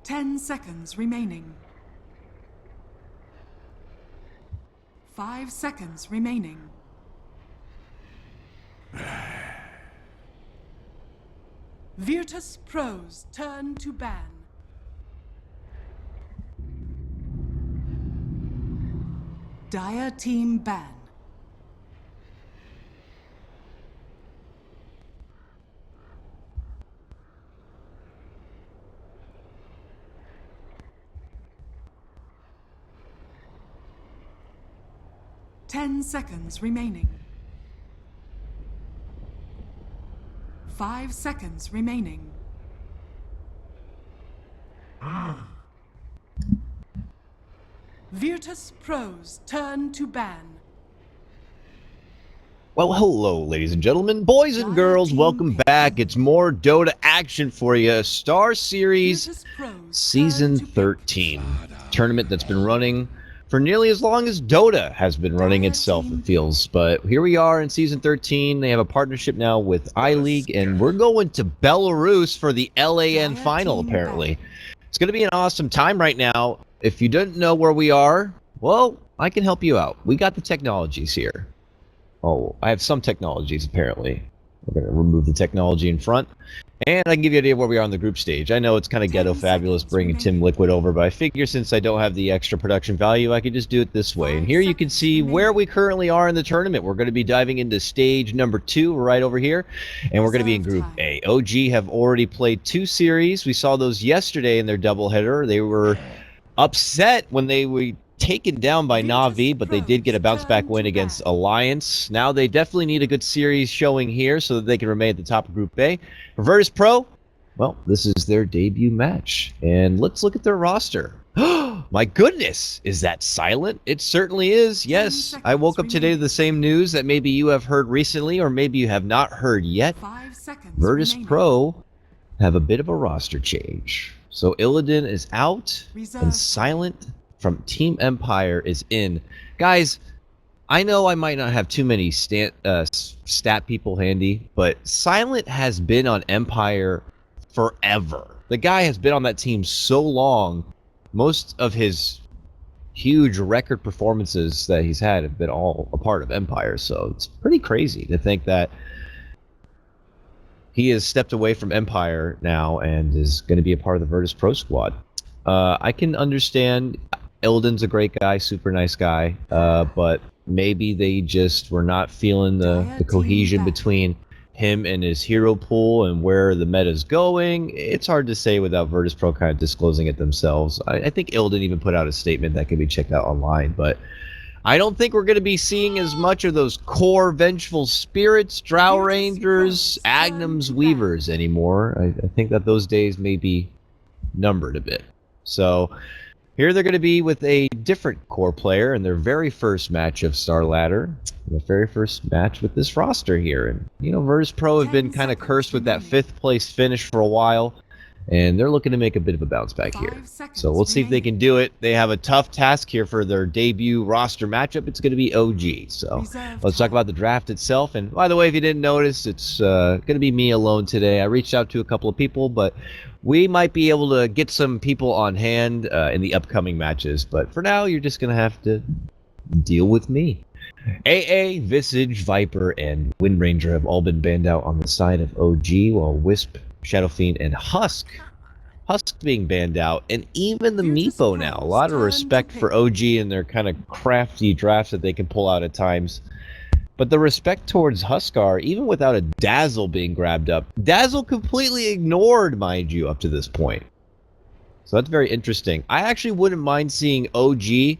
10 seconds remaining. 5 seconds remaining. Virtus.Pro's turn to ban. Dire team ban. Ten seconds remaining. 5 seconds remaining. Virtus.Pro's turn to ban. Well, hello, ladies and gentlemen, boys and girls, welcome back. It's more Dota action for you. Star Series Season 13. Tournament that's been running for nearly as long as Dota has been running itself, it feels. But here we are in Season 13. They have a partnership now with iLeague, and we're going to Belarus for the LAN final, apparently. It's going to be an awesome time right now. If you don't know where we are, well, I can help you out. We got the technologies here. Oh, I have some technologies, apparently. We're going to remove the technology in front. And I can give you an idea of where we are on the group stage. I know it's kind of ghetto fabulous bringing Tim Liquid over, but I figure since I don't have the extra production value, I could just do it this way. And here you can see where we currently are in the tournament. We're going to be diving into stage number 2 right over here. And we're going to be in Group A. OG have already played 2 series. We saw those yesterday in their doubleheader. They were upset when they were taken down by Na'Vi, but they did get a bounce-back win against Alliance. Now they definitely need a good series showing here so that they can remain at the top of Group A. For Virtus.Pro, well, this is their debut match. And let's look at their roster. My goodness, is that silent? It certainly is, yes. I woke up today to the same news that maybe you have heard recently, or maybe you have not heard yet. Virtus.Pro have a bit of a roster change. So Illidan is out, and Silent from Team Empire is in. Guys, I know I might not have too many stat people handy, but Silent has been on Empire forever. The guy has been on that team so long. Most of his huge record performances that he's had have been all a part of Empire, so it's pretty crazy to think that he has stepped away from Empire now and is going to be a part of the Virtus.Pro squad. I can understand Illidan's a great guy, super nice guy, but maybe they just were not feeling the cohesion between him and his hero pool and where the meta's going. It's hard to say without Virtus.Pro kind of disclosing it themselves. I think Illidan even put out a statement that can be checked out online, but I don't think we're going to be seeing as much of those core Vengeful Spirits, Drow Rangers, Agnums, Weavers anymore. I think that those days may be numbered a bit. So here they're going to be with a different core player in their very first match of Starladder. The very first match with this roster here. And, you know, Virtus.Pro have been kind of cursed with that 5th place finish for a while. And they're looking to make a bit of a bounce back here. So we'll see if they can do it. They have a tough task here for their debut roster matchup. It's going to be OG. So let's talk about the draft itself. And by the way, if you didn't notice, it's going to be me alone today. I reached out to a couple of people, but we might be able to get some people on hand in the upcoming matches. But for now, you're just going to have to deal with me. AA, Visage, Viper, and Wind Ranger have all been banned out on the side of OG, while Wisp, Shadow Fiend, and Husk being banned out, and even the Meepo now. A lot of respect for OG and their kind of crafty drafts that they can pull out at times. But the respect towards Huskar, even without a Dazzle being grabbed up, Dazzle completely ignored, mind you, up to this point. So that's very interesting. I actually wouldn't mind seeing OG,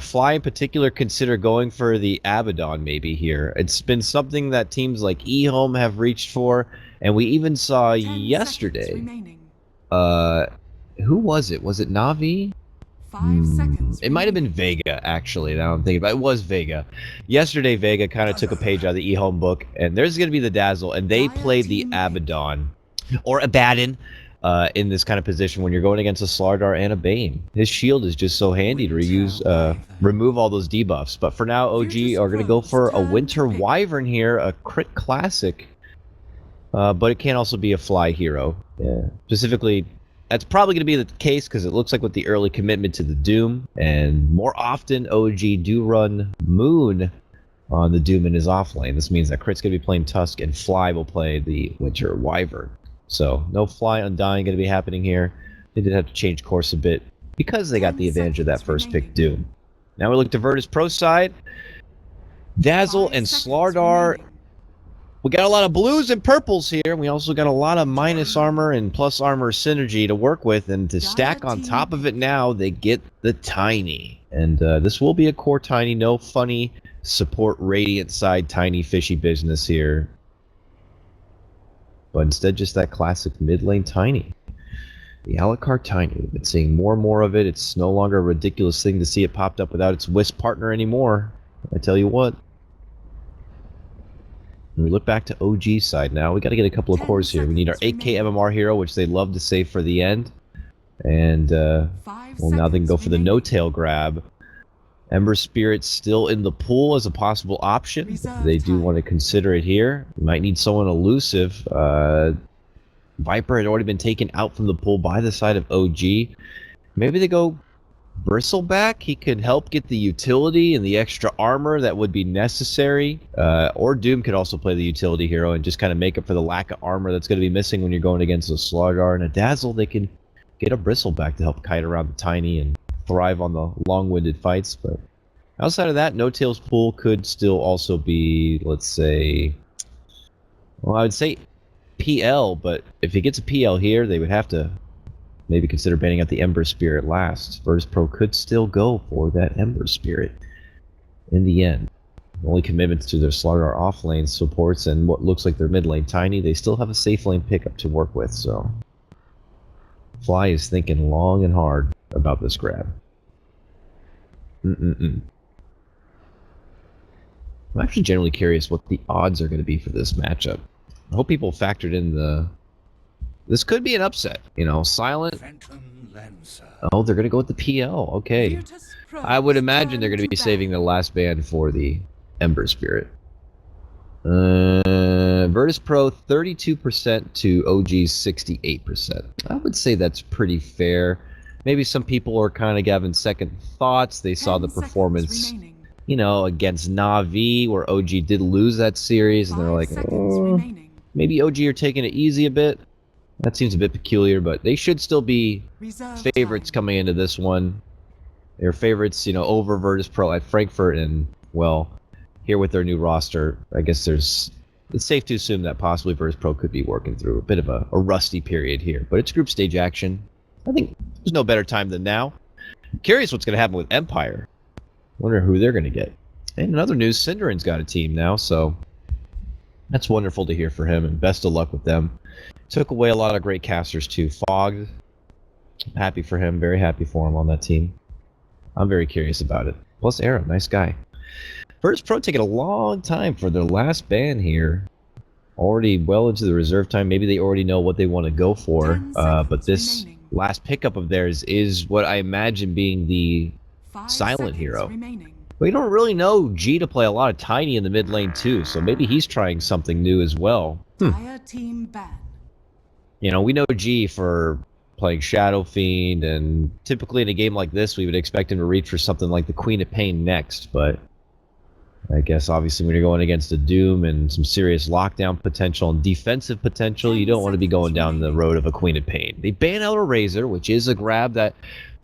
Fly in particular, consider going for the Abaddon maybe here. It's been something that teams like eHome have reached for, and we even saw yesterday. Who was it? Was it Na'Vi? 5 seconds. It might have been Vega, actually. Now I'm thinking about it. It was Vega. Yesterday, Vega kind of took a page out of the eHome book, and there's going to be the Dazzle, and they played the Abaddon, or Abaddon, in this kind of position when you're going against a Starladder and a Bane. His shield is just so handy to remove all those debuffs. But for now, OG are going to go for a Winter Wyvern here, a crit classic. But it can also be a Fly hero. Specifically, That's probably going to be the case because it looks like with the early commitment to the Doom, and more often OG do run Moon on the Doom in his off lane. This means that Crit's going to be playing Tusk and Fly will play the Winter Wyvern. So no Fly Undying going to be happening here. They did have to change course a bit because they got the advantage of that first pick Doom. Now we look to Virtus.Pro side. Dazzle and Starladder. We got a lot of blues and purples here. We also got a lot of minus armor and plus armor synergy to work with. And to stack on top of it now, they get the Tiny. And this will be a core Tiny. No funny support Radiant side Tiny fishy business here. But instead, just that classic mid lane Tiny. The a la carte Tiny. We've been seeing more and more of it. It's no longer a ridiculous thing to see it popped up without its Wisp partner anymore. I tell you what. And we look back to OG side now. We got to get a couple of cores here. We need our 8k MMR hero, which they love to save for the end. And, well, now they can go for the no-tail grab. Ember Spirit still in the pool as a possible option. They do want to consider it here. We might need someone elusive. Viper had already been taken out from the pool by the side of OG. Maybe they go Bristleback. He could help get the utility and the extra armor that would be necessary. Or Doom could also play the utility hero and just kind of make up for the lack of armor that's going to be missing when you're going against a Starladder and a Dazzle. They can get a Bristleback to help kite around the Tiny and thrive on the long-winded fights. But outside of that, No-Tail's pool could still also be, let's say, well, I would say PL, but if he gets a PL here, they would have to maybe consider banning out the Ember Spirit last. Virtus.Pro could still go for that Ember Spirit in the end. Only commitments to their Starladder off lane supports and what looks like their mid lane Tiny. They still have a safe lane pickup to work with, so Fly is thinking long and hard about this grab. I'm actually generally curious what the odds are going to be for this matchup. I hope people factored in the... This could be an upset, you know, Silent. Oh, they're going to go with the PL. Okay. I would imagine they're going to be saving the last ban for the Ember Spirit. Virtus.Pro 32% to OG's 68%. I would say that's pretty fair. Maybe some people are kind of having second thoughts. They saw the performance, you know, against Na'Vi, where OG did lose that series, and they're like, oh, maybe OG are taking it easy a bit. That seems a bit peculiar, but they should still be favorites coming into this one. They're favorites, you know, over Virtus.Pro at Frankfurt, and, well, here with their new roster, I guess it's safe to assume that possibly Virtus.Pro could be working through a bit of a rusty period here. But it's group stage action. I think there's no better time than now. I'm curious what's going to happen with Empire. Wonder who they're going to get. And in other news, Synderen's got a team now, so that's wonderful to hear for him, and best of luck with them. Took away a lot of great casters too. Fogged, happy for him, very happy for him on that team. I'm very curious about it. Plus Era, nice guy. Virtus.Pro taking a long time for their last ban here. Already well into the reserve time. Maybe they already know what they want to go for. But this last pickup of theirs is what I imagine being the silent hero. We don't really know G to play a lot of Tiny in the mid lane too, so maybe he's trying something new as well. You know, we know G for playing Shadow Fiend, and typically in a game like this, we would expect him to reach for something like the Queen of Pain next, but I guess obviously when you're going against a Doom and some serious lockdown potential and defensive potential, you don't want to be going down the road of a Queen of Pain. They ban out a Razor, which is a grab that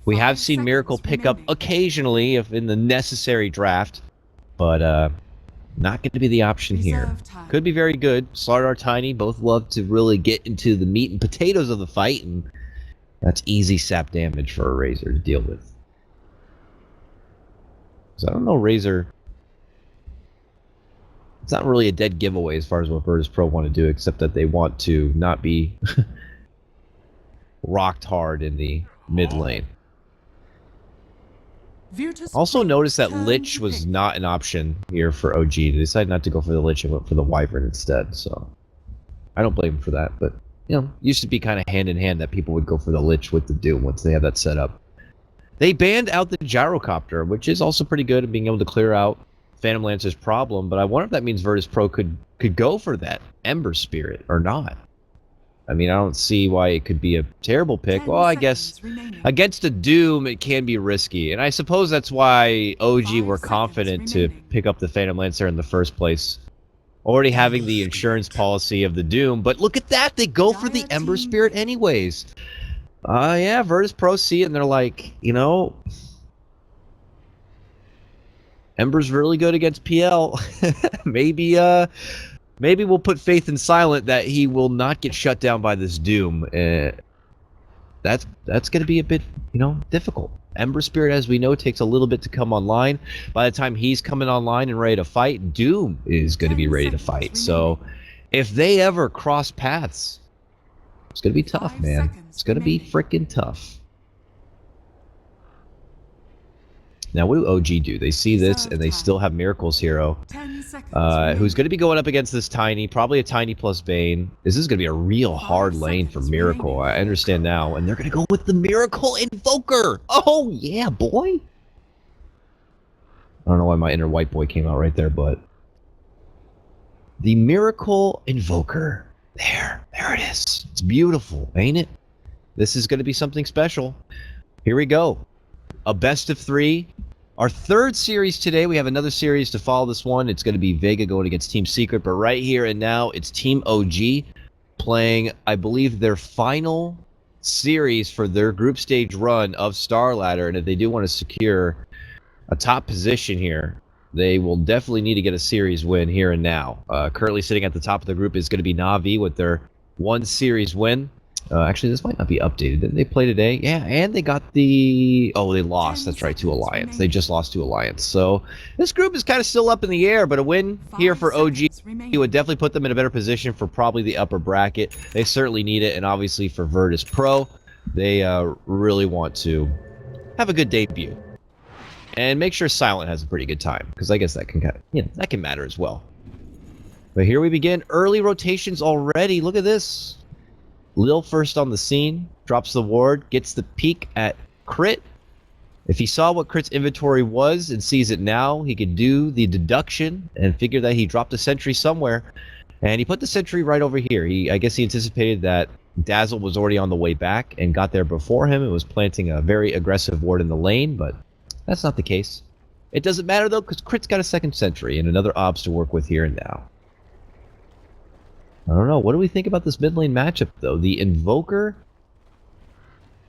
we have seen Miracle pick up occasionally if in the necessary draft, but not going to be the option here. Could be very good. Starladder, Tiny both love to really get into the meat and potatoes of the fight, and that's easy sap damage for a Razor to deal with. So I don't know, Razor. It's not really a dead giveaway as far as what Virtus.Pro want to do, except that they want to not be rocked hard in the mid lane. Also notice that Lich was not an option here for OG. They decided not to go for the Lich and went for the Wyvern instead, so I don't blame them for that, but you know, used to be kind of hand in hand that people would go for the Lich with the Doom once they have that set up. They banned out the Gyrocopter, which is also pretty good at being able to clear out Phantom Lancer's problem, but I wonder if that means Virtus.Pro could go for that Ember Spirit or not. I mean, I don't see why it could be a terrible pick. 10 Well, I guess seconds remaining. against a Doom, it can be risky. And I suppose that's why OG 5 were seconds confident to remaining. pick up the Phantom Lancer in the first place. Already having the insurance policy of the Doom. But look at that. They go for the Dire Ember team Spirit anyways. Yeah, Virtus.Pro see it, and they're like, you know, Ember's really good against PL. maybe we'll put faith in Silent that he will not get shut down by this Doom. That's going to be a bit, you know, difficult. Ember Spirit, as we know, takes a little bit to come online. By the time he's coming online and ready to fight, Doom is going to be ready to fight. So if they ever cross paths, it's going to be tough, 5 man. seconds It's going to be remaining. freaking tough. Now, what do OG do? They see this, and they still have Miracle's hero, 10 seconds who's going to be going up against this Tiny, probably a Tiny plus Bane. This is going to be a real hard lane for Miracle. I understand now. And they're going to go with the Miracle Invoker. Oh, yeah, boy. I don't know why my inner white boy came out right there, but the Miracle Invoker. There it is. It's beautiful, ain't it? This is going to be something special. Here we go. A best of 3. Our third series today. We have another series to follow this one. It's going to be Vega going against Team Secret, but right here and now, it's Team OG playing, I believe, their final series for their group stage run of Starladder, and if they do want to secure a top position here, they will definitely need to get a series win here and now. Currently sitting at the top of the group is going to be Na'Vi with their 1 series win. Actually, this might not be updated. Didn't they play today? Yeah, and they got the... Oh, they lost. That's right, to Alliance. They just lost to Alliance. So this group is kind of still up in the air, but a win here for OG would definitely put them in a better position for probably the upper bracket. They certainly need it, and obviously for Virtus.Pro, they really want to have a good debut. And make sure Silent has a pretty good time, because I guess that can kind of, you know, that can matter as well. But here we begin. Early rotations already. Look at this. Lil first on the scene, drops the ward, gets the peek at Crit. If he saw what Crit's inventory was and sees it now, he could do the deduction and figure that he dropped a sentry somewhere. And he put the sentry right over here. I guess he anticipated that Dazzle was already on the way back and got there before him and was planting a very aggressive ward in the lane, but that's not the case. It doesn't matter though, because Crit's got a second sentry and another obs to work with here and now. I don't know. What do we think about this mid lane matchup, though? The Invoker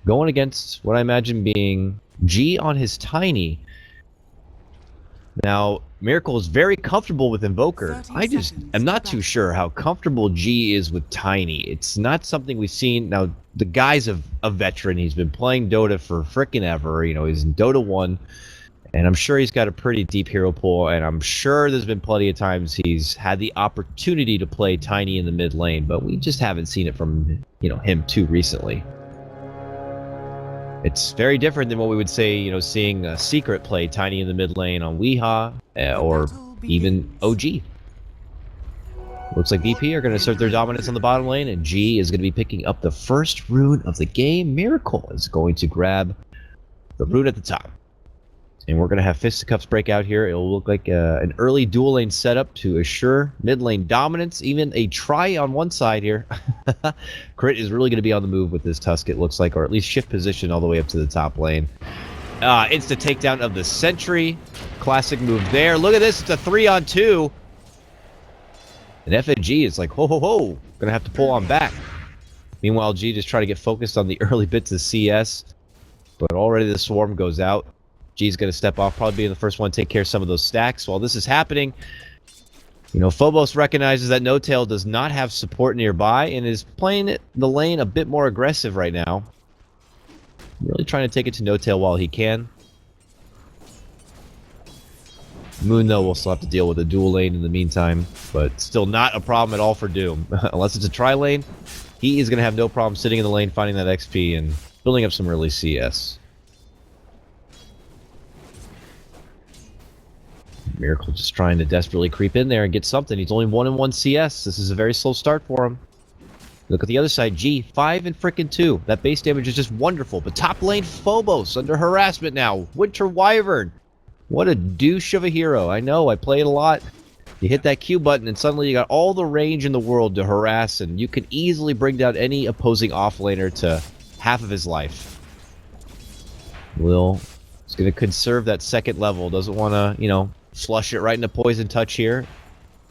going against what I imagine being G on his Tiny. Now, Miracle is very comfortable with Invoker. I just am not too sure how comfortable G is with Tiny. It's not something we've seen. Now, the guy's a veteran. He's been playing Dota for frickin' ever. You know, he's in Dota 1. And I'm sure he's got a pretty deep hero pool, and I'm sure there's been plenty of times he's had the opportunity to play Tiny in the mid lane, but we just haven't seen it from, you know, him too recently. It's very different than what we would say, you know, seeing a Secret play Tiny in the mid lane on Weehaw, or even OG. Looks like BP are going to assert their dominance on the bottom lane, and G is going to be picking up the first rune of the game. Miracle is going to grab the rune at the top. And we're going to have Fisticuffs break out here. It'll look like an early dual lane setup to assure mid lane dominance. Even a try on one side here. Crit is really going to be on the move with this Tusk, it looks like, or at least shift position all the way up to the top lane. Insta takedown of the Sentry. Classic move there. Look at this. It's a 3-on-2. And FNG is like, ho, ho, ho. Going to have to pull on back. Meanwhile, G just trying to get focused on the early bits of CS. But already the Swarm goes out. G's going to step off, probably being the first one to take care of some of those stacks. While this is happening, you know, Phobos recognizes that No Tail does not have support nearby and is playing the lane a bit more aggressive right now. Really trying to take it to No Tail while he can. Moon, though, will still have to deal with a dual lane in the meantime, but still not a problem at all for Doom. Unless it's a tri-lane, he is going to have no problem sitting in the lane, finding that XP, and building up some early CS. Miracle just trying to desperately creep in there and get something. He's only 1-in-1 CS. This is a very slow start for him. Look at the other side. G, 5 and frickin' 2. That base damage is just wonderful. But top lane, Phobos under harassment now. Winter Wyvern. What a douche of a hero. I know, I play it a lot. You hit that Q button, and suddenly you got all the range in the world to harass, and you can easily bring down any opposing offlaner to half of his life. Lil is going to conserve that second level. Doesn't want to, you know, flush it right into Poison Touch here.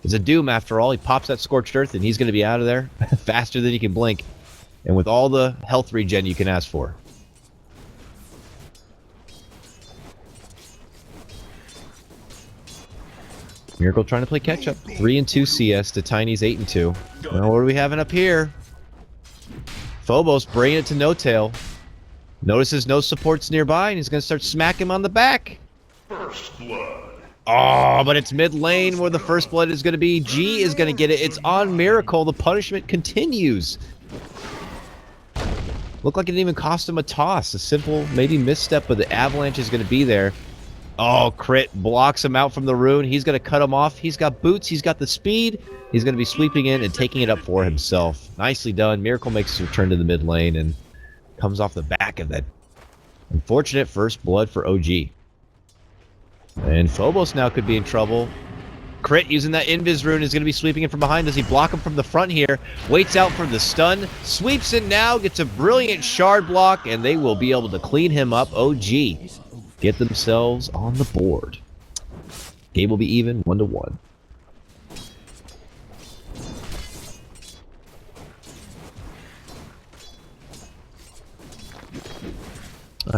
It's a Doom after all. He pops that Scorched Earth, and he's going to be out of there faster than he can blink. And with all the health regen you can ask for. Miracle trying to play catch up. 3 and 2 CS to Tiny's 8 and 2. Well, what are we having up here? Phobos bringing it to No Tail. Notices no supports nearby, and he's going to start smacking him on the back. First blood. Oh, but it's mid lane where the first blood is going to be. G is going to get it. It's on Miracle. The punishment continues. Looked like it didn't even cost him a toss. A simple, maybe misstep, but the avalanche is going to be there. Oh, Crit blocks him out from the rune. He's going to cut him off. He's got boots. He's got the speed. He's going to be sweeping in and taking it up for himself. Nicely done. Miracle makes his return to the mid lane and comes off the back of that unfortunate first blood for OG. And Phobos now could be in trouble. Crit using that Invis rune is going to be sweeping in from behind. Does he block him from the front here? Waits out for the stun. Sweeps in now. Gets a brilliant shard block. And they will be able to clean him up. OG get themselves on the board. Game will be even 1-1.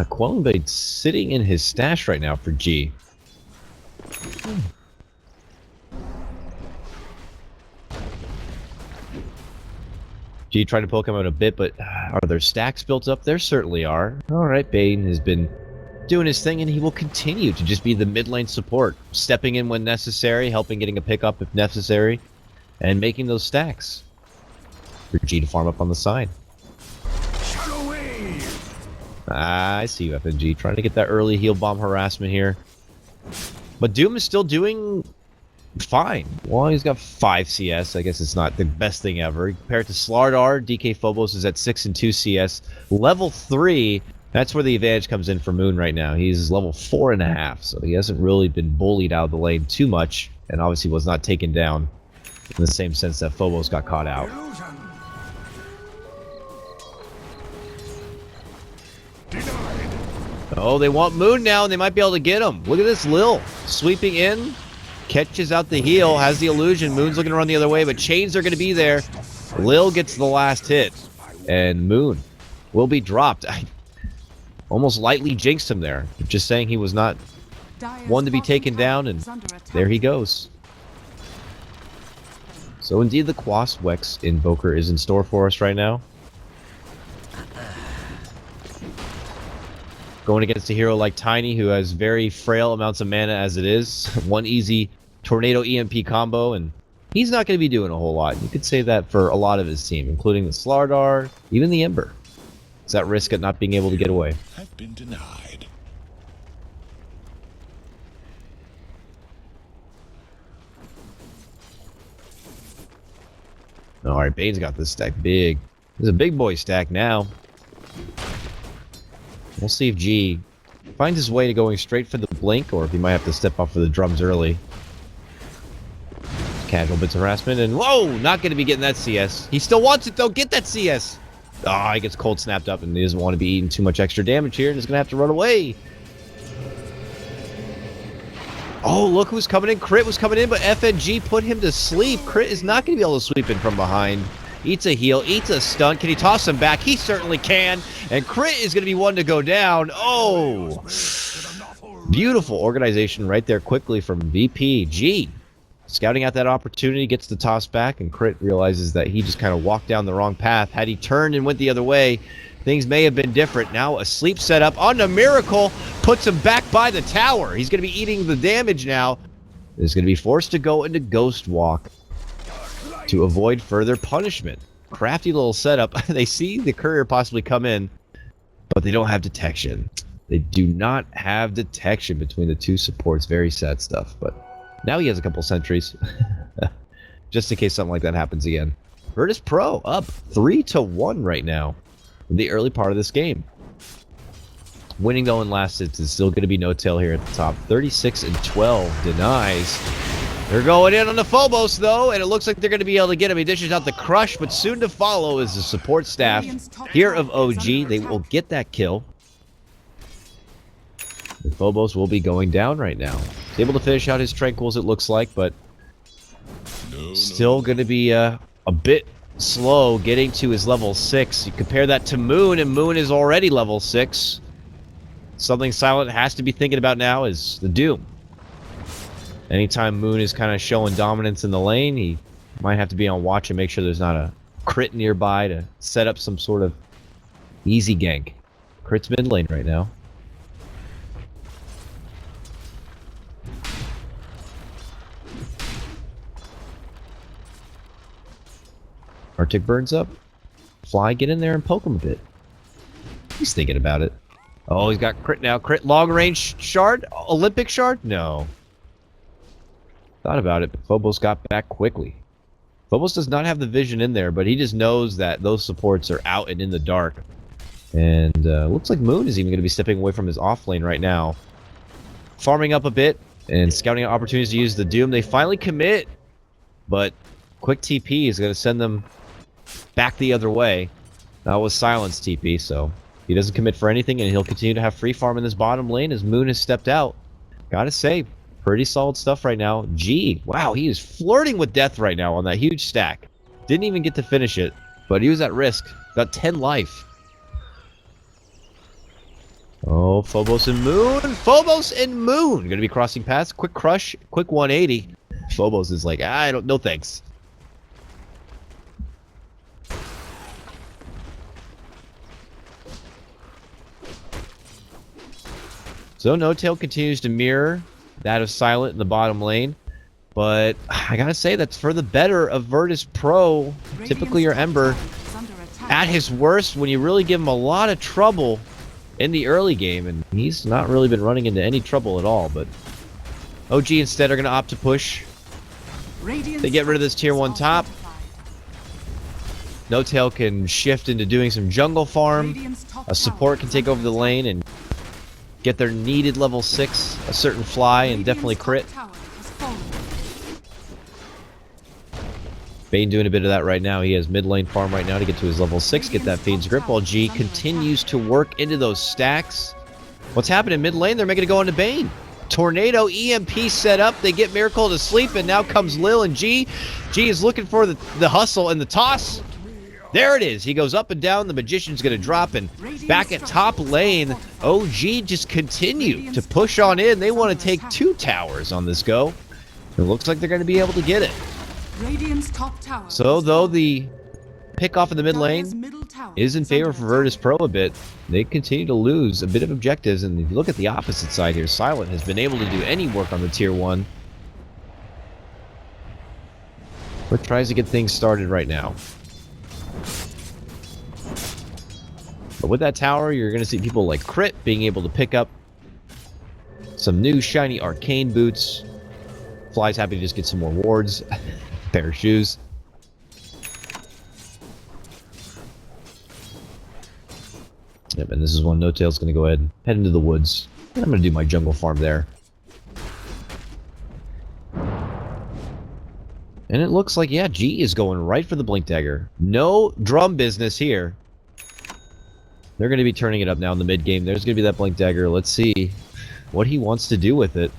Quellenbade sitting in his stash right now for G. G trying to poke him out a bit, but are there stacks built up? There certainly are. Alright, Bane has been doing his thing, and he will continue to just be the mid lane support, stepping in when necessary, helping getting a pickup if necessary, and making those stacks for G to farm up on the side. I see you, FNG, trying to get that early heal bomb harassment here. But Doom is still doing fine. Well, he's got 5 CS. I guess it's not the best thing ever. Compared to Starladder, DK Phobos is at 6 and 2 CS. Level 3, that's where the advantage comes in for Moon right now. He's level 4.5, so he hasn't really been bullied out of the lane too much, and obviously was not taken down in the same sense that Phobos got caught out. Oh, they want Moon now, and they might be able to get him. Look at this Lil sweeping in, catches out the heal, has the illusion. Moon's looking to run the other way, but chains are going to be there. Lil gets the last hit, and Moon will be dropped. I almost lightly jinxed him there, just saying he was not one to be taken down, and there he goes. So indeed, the Quas Wex Invoker is in store for us right now. Going against a hero like Tiny, who has very frail amounts of mana as it is. One easy Tornado EMP combo, and he's not going to be doing a whole lot. You could say that for a lot of his team, including the Starladder, even the Ember. It's that risk at not being able to get away. I've been denied. Alright, Bane's got this stack big. This is a big boy stack now. We'll see if G finds his way to going straight for the blink, or if he might have to step up for the drums early. Casual bits of harassment, and whoa! Not going to be getting that CS. He still wants it, though. Get that CS! Ah, he gets cold snapped up, and he doesn't want to be eating too much extra damage here, and is going to have to run away. Oh, look who's coming in. Crit was coming in, but FNG put him to sleep. Crit is not going to be able to sweep in from behind. Eats a heal, eats a stun. Can he toss him back? He certainly can. And Crit is going to be one to go down. Oh! Beautiful organization right there quickly from VP. G, scouting out that opportunity, gets the toss back, and Crit realizes that he just kind of walked down the wrong path. Had he turned and went the other way, things may have been different. Now a sleep setup on the Miracle, puts him back by the tower. He's going to be eating the damage now. He's going to be forced to go into Ghost Walk to avoid further punishment. Crafty little setup. They see the courier possibly come in, but they don't have detection. They do not have detection between the two supports. Very sad stuff, but now he has a couple sentries. Just in case something like that happens again. Virtus.Pro up 3-1 right now in the early part of this game. Winning though in last hits is still going to be No Tail here at the top. 36 and 12 denies. They're going in on the Phobos, though, and it looks like they're going to be able to get him. He dishes out the Crush, but soon to follow is the support staff here of OG. They will get that kill. The Phobos will be going down right now. He's able to finish out his Tranquils, it looks like, but still going to be a bit slow getting to his level 6. You compare that to Moon, and Moon is already level 6. Something Silent has to be thinking about now is the Doom. Anytime Moon is kind of showing dominance in the lane, he might have to be on watch and make sure there's not a crit nearby to set up some sort of easy gank. Crit's mid lane right now. Arctic burns up. Fly, get in there and poke him a bit. He's thinking about it. Oh, he's got crit now. Crit long range shard? Olympic shard? No. Thought about it, but Phobos got back quickly. Phobos does not have the vision in there, but he just knows that those supports are out and in the dark. And looks like Moon is even going to be stepping away from his off lane right now. Farming up a bit and scouting out opportunities to use the Doom. They finally commit, but quick TP is going to send them back the other way. That was Silence TP, so he doesn't commit for anything, and he'll continue to have free farm in this bottom lane as Moon has stepped out. Gotta say, pretty solid stuff right now. G, wow, he is flirting with death right now on that huge stack. Didn't even get to finish it, but he was at risk. Got 10 life. Oh, Phobos and Moon. Phobos and Moon. Gonna be crossing paths. Quick crush, quick 180. Phobos is like, I don't, no thanks. So No Tail continues to mirror that of Silent in the bottom lane, but I gotta say that's for the better of Virtus.Pro. Typically your Ember at his worst when you really give him a lot of trouble in the early game, and he's not really been running into any trouble at all. But OG instead are gonna opt to push. They get rid of this tier 1 top. No Tail can shift into doing some jungle farm. A support can take over the lane and get their needed level 6, a certain Fly, and definitely crit. Bane doing a bit of that right now. He has mid lane farm right now to get to his level 6, get that Fiend's Grip, while G continues to work into those stacks. What's happening mid lane? They're making it go into Bane. Tornado EMP set up. They get Miracle to sleep, and now comes Lil and G. G is looking for the hustle and the toss. There it is. He goes up and down. The Magician's going to drop, and back at top lane, OG just continue to push on in. They want to take 2 towers on this go. It looks like they're going to be able to get it. So, though the pick off in the mid lane is in favor for Virtus.Pro a bit, they continue to lose a bit of objectives. And if you look at the opposite side here, Silent has been able to do any work on the tier 1. But tries to get things started right now. But with that tower, you're going to see people like Crit being able to pick up some new shiny arcane boots. Fly's happy to just get some more wards. Pair of shoes. Yep, and this is when No Tail's going to go ahead and head into the woods. And I'm going to do my jungle farm there. And it looks like, yeah, G is going right for the Blink Dagger. No drum business here. They're going to be turning it up now in the mid game. There's going to be that Blink Dagger. Let's see what he wants to do with it.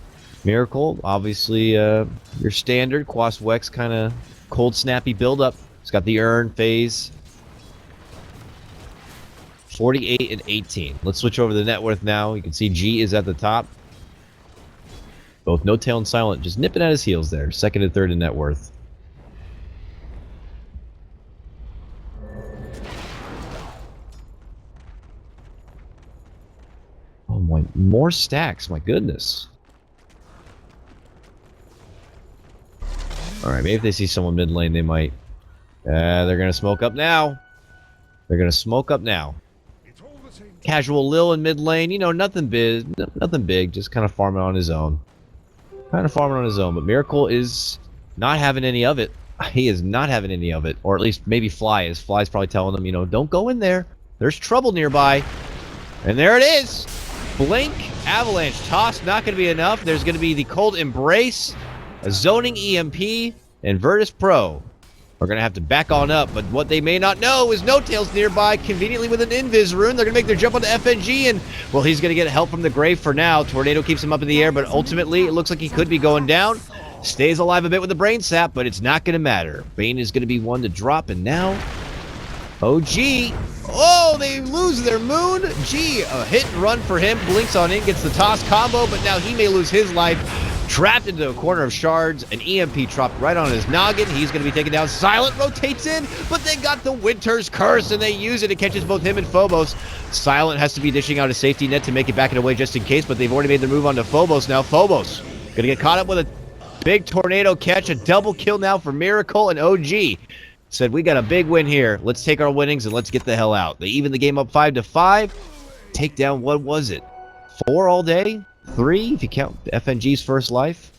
Miracle, obviously, your standard Quas Wex kind of cold, snappy build-up. It's got the Urn phase. 48 and 18. Let's switch over to the net worth now. You can see G is at the top. Both No Tail and Silent just nipping at his heels there. Second and third in net worth. Oh my, more stacks, my goodness. Alright, maybe if they see someone mid lane, they might. They're gonna smoke up now. They're gonna smoke up now. Casual Lil in mid lane, you know, nothing big, just kind of farming on his own. But Miracle is not having any of it. He is not having any of it. Or at least maybe Fly is. Fly's probably telling him, you know, don't go in there. There's trouble nearby. And there it is. Blink, Avalanche, Toss, not going to be enough. There's going to be the Cold Embrace. a zoning EMP, and Virtus.Pro are going to have to back on up. But what they may not know is No Tail's nearby, conveniently with an invis rune. They're going to make their jump onto FNG, and, well, he's going to get help from the grave for now. Tornado keeps him up in the air, but ultimately it looks like he could be going down. Stays alive a bit with the brain sap, but it's not going to matter. Bane is going to be one to drop, and now OG. Oh, they lose their moon. G, a hit and run for him. Blinks on in, gets the toss combo, but now he may lose his life. Trapped into a corner of shards. An EMP dropped right on his noggin. He's going to be taken down. Silent rotates in, but they got the Winter's Curse, and they use it. It catches both him and Phobos. Silent has to be dishing out a safety net to make it back in away just in case, but they've already made the move onto Phobos. Now Phobos going to get caught up with a big tornado catch. A double kill now for Miracle, and OG said, we got a big win here. Let's take our winnings and let's get the hell out. They even the game up 5-5. Take down, what was it? 4 all day? 3 if you count FNG's first life.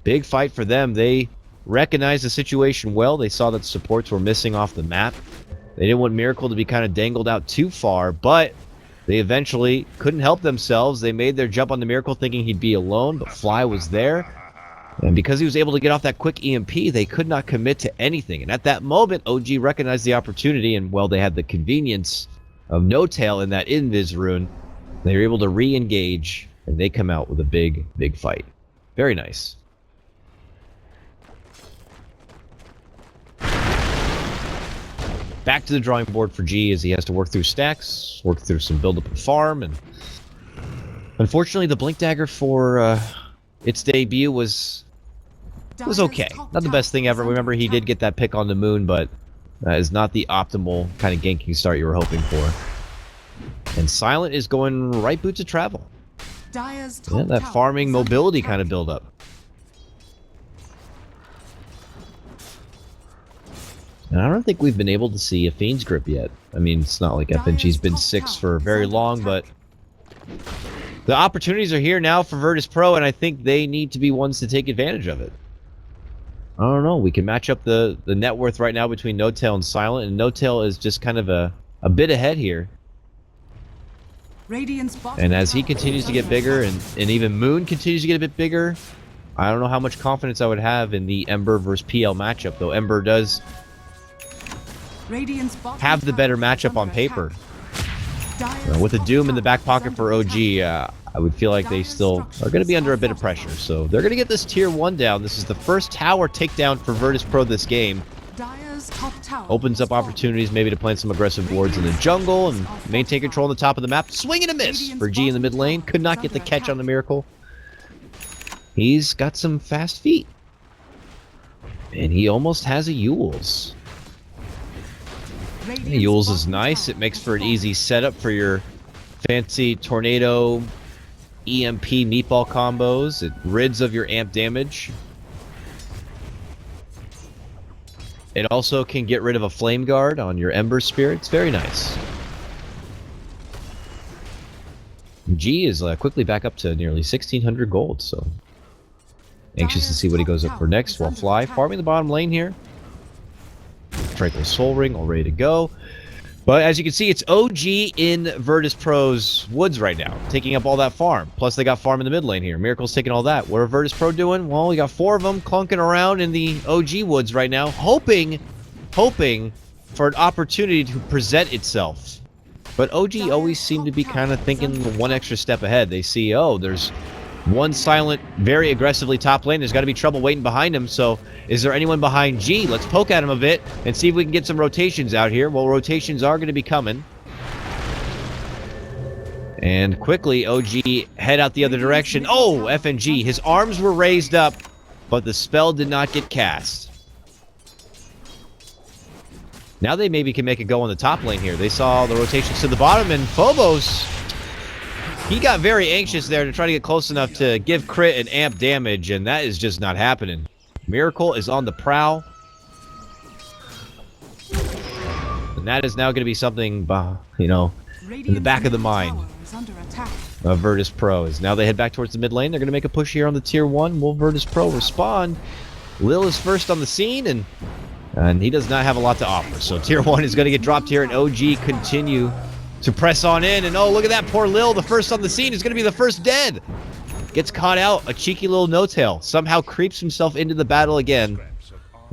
Big fight for them. They recognized the situation well. They saw that supports were missing off the map. They didn't want Miracle to be kind of dangled out too far, but they eventually couldn't help themselves. They made their jump on the Miracle thinking he'd be alone, but Fly was there. And because he was able to get off that quick EMP, they could not commit to anything. And at that moment, OG recognized the opportunity, and, well, they had the convenience of No Tail in that invis rune. They were able to re-engage, and they come out with a big, big fight. Very nice. Back to the drawing board for G as he has to work through stacks, work through some build-up and farm, and unfortunately the Blink Dagger for its debut was okay. Not the best thing ever. Remember, he did get that pick on the moon, but is not the optimal kind of ganking start you were hoping for. And Silent is going right boot to travel. Yeah, that farming mobility kind of build-up. And I don't think we've been able to see a Fiend's Grip yet. I mean, it's not like FNG's been 6 for very long, but the opportunities are here now for Virtus.Pro, and I think they need to be ones to take advantage of it. I don't know. We can match up the net worth right now between No Tail and Silent, and No Tail is just kind of a bit ahead here. And as he continues to get bigger, and even Moon continues to get a bit bigger, I don't know how much confidence I would have in the Ember versus PL matchup, though Ember does have the better matchup on paper. With the Doom in the back pocket for OG, I would feel like they still are going to be under a bit of pressure. So they're going to get this tier 1 down. This is the first tower takedown for Virtus.Pro this game. Opens up opportunities maybe to plant some aggressive wards in the jungle and maintain control on the top of the map. Swing and a miss for G in the mid lane. Could not get the catch on the Miracle. He's got some fast feet. And he almost has a Yules. Yules is nice. It makes for an easy setup for your fancy tornado EMP meatball combos. It rids of your amp damage. It also can get rid of a flame guard on your Ember Spirit. It's very nice. G is quickly back up to nearly 1,600 gold, so anxious to see what he goes up for next. While Fly farming the bottom lane here. Tranquil Soul Ring all ready to go. But as you can see, it's OG in Virtus.Pro's woods right now, taking up all that farm. Plus they got farm in the mid lane here. Miracle's taking all that. What are Virtus.Pro doing? Well, we got 4 of them clunking around in the OG woods right now, hoping for an opportunity to present itself. But OG always seem to be kind of thinking one extra step ahead. They see, oh, there's one Silent, very aggressively top lane. There's got to be trouble waiting behind him. So is there anyone behind G? Let's poke at him a bit and see if we can get some rotations out here. Well, rotations are going to be coming. And quickly, OG head out the other direction. Oh, FNG. His arms were raised up, but the spell did not get cast. Now they maybe can make a go on the top lane here. They saw the rotations to the bottom, and Phobos, he got very anxious there to try to get close enough to give crit and amp damage, and that is just not happening. Miracle is on the prowl. And that is now going to be something, you know, in the back of the mind of Virtus.Pro. As now they head back towards the mid lane. They're going to make a push here on the tier 1. Will Virtus.Pro respond? Lil is first on the scene, and he does not have a lot to offer. So tier 1 is going to get dropped here, and OG continue to press on in. And oh, look at that. Poor Lil, the first on the scene, is going to be the first dead. Gets caught out. A cheeky little no-tail. Somehow creeps himself into the battle again.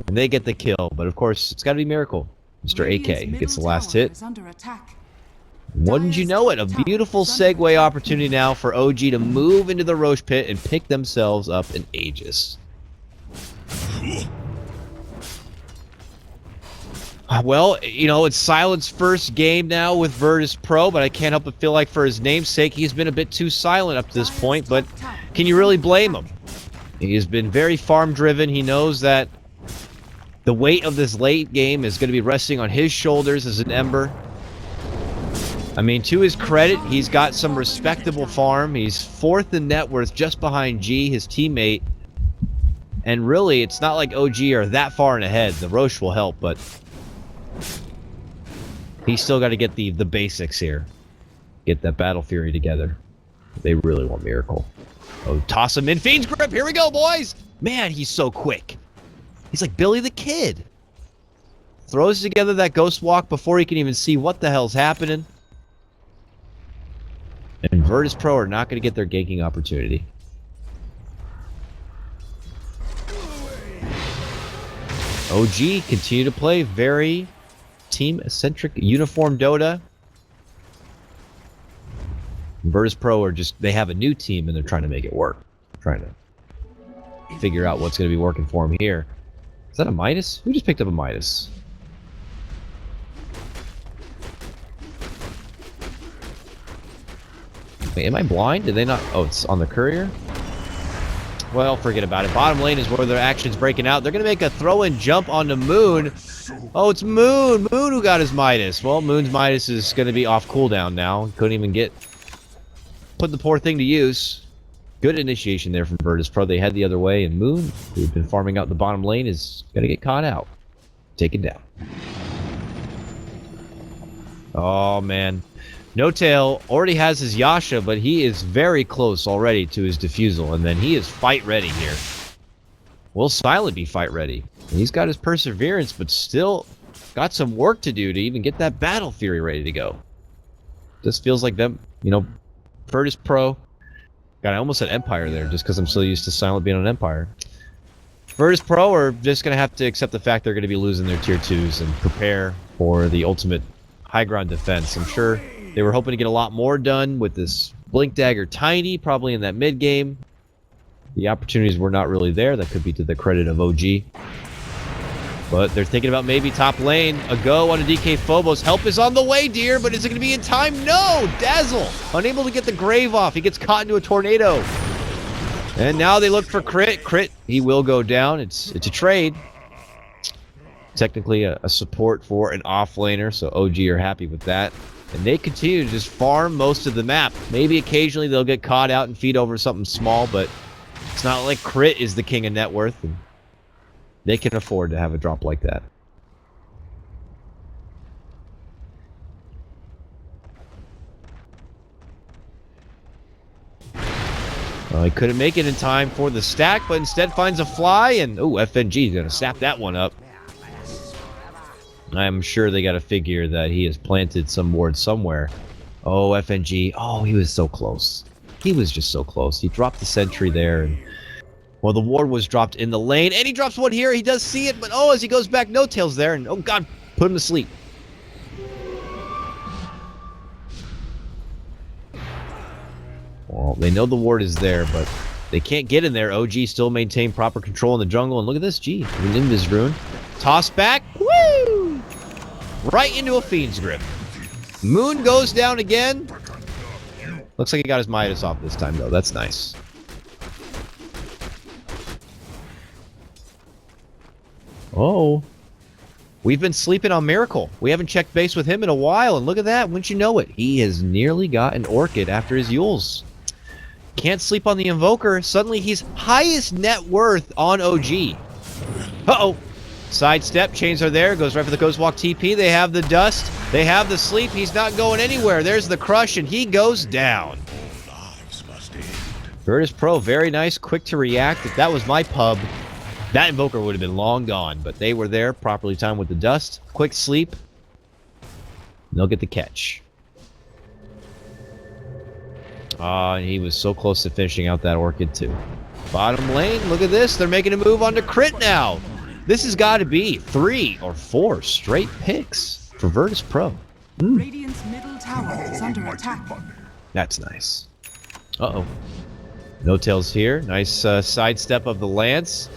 And they get the kill. But of course, it's got to be Miracle. Mr. AK who gets the last hit. Wouldn't you know it? A beautiful segue opportunity now for OG to move into the Roche pit and pick themselves up an Aegis. Well, you know, it's Silent's first game now with Virtus.Pro, but I can't help but feel like for his namesake, he's been a bit too silent up to this point, but can you really blame him? He has been very farm-driven. He knows that the weight of this late game is going to be resting on his shoulders as an Ember. I mean, to his credit, he's got some respectable farm. He's 4th in net worth, just behind G, his teammate. And really, it's not like OG are that far in ahead. The Roche will help, but he's still got to get the basics here. Get that Battle Fury together. They really want Miracle. Oh, toss him in. Fiend's Grip. Here we go, boys. Man, he's so quick. He's like Billy the Kid. Throws together that Ghost Walk before he can even see what the hell's happening. And Virtus.Pro are not going to get their ganking opportunity. OG continue to play very team-centric uniform Dota. Virtus.Pro are just, they have a new team and they're trying to make it work. Trying to figure out what's going to be working for them here. Is that a Midas? Who just picked up a Midas? Wait, am I blind? Did they not? Oh, it's on the courier? Well, forget about it. Bottom lane is where their action's breaking out. They're going to make a throw-in jump onto Moon. Oh, it's Moon. Moon who got his Midas. Well, Moon's Midas is going to be off cooldown now. Couldn't even put the poor thing to use. Good initiation there from Virtus.Pro. They head the other way, and Moon, who's been farming out the bottom lane, is going to get caught out. Taken down. Oh, man. No Tail already has his Yasha, but he is very close already to his Diffusal, and then he is fight ready here. Will Silent be fight ready? He's got his Perseverance, but still got some work to do to even get that Battle Fury ready to go. This feels like them, you know, Virtus.Pro. God, I almost said Empire there, just because I'm so used to Silent being on Empire. Virtus.Pro are just going to have to accept the fact they're going to be losing their tier 2s and prepare for the ultimate high ground defense. I'm sure they were hoping to get a lot more done with this Blink Dagger Tiny, probably in that mid game. The opportunities were not really there. That could be to the credit of OG. But they're thinking about maybe top lane. A go on a DK Phobos. Help is on the way, dear, but is it going to be in time? No! Dazzle! Unable to get the Grave off. He gets caught into a tornado. And now they look for Crit. Crit, he will go down. It's a trade. Technically a support for an offlaner, so OG are happy with that. And they continue to just farm most of the map. Maybe occasionally they'll get caught out and feed over something small, but it's not like Crit is the king of net worth. And they can afford to have a drop like that. Well, he couldn't make it in time for the stack, but instead finds a fly, and oh, FNG is going to sap that one up. I'm sure they got to figure that he has planted some ward somewhere. Oh, FNG. Oh, he was so close. He was just so close. He dropped the sentry there. And, well, the ward was dropped in the lane. And he drops one here. He does see it. But, oh, as he goes back, no tails there. And, oh, God, put him to sleep. Well, they know the ward is there, but they can't get in there. OG still maintain proper control in the jungle. And look at this. G. An Invis rune. Toss back. Woo! Right into a Fiend's Grip. Moon goes down again. Looks like he got his Midas off this time, though. That's nice. Oh. We've been sleeping on Miracle. We haven't checked base with him in a while, and look at that. Wouldn't you know it? He has nearly got an Orchid after his Yules. Can't sleep on the Invoker. Suddenly, he's highest net worth on OG. Uh-oh. Sidestep, chains are there, goes right for the Ghost Walk TP. They have the dust, they have the sleep, he's not going anywhere. There's the crush, and he goes down. Virtus.Pro, very nice, quick to react. If that was my pub, that Invoker would have been long gone, but they were there, properly timed with the dust. Quick sleep. They'll get the catch. And he was so close to finishing out that Orchid too. Bottom lane, look at this. They're making a move on to crit now. This has got to be 3 or 4 straight picks for Virtus.Pro. Radiant's middle tower is under attack. That's nice. Uh-oh. No tails here. Nice sidestep of the Lance.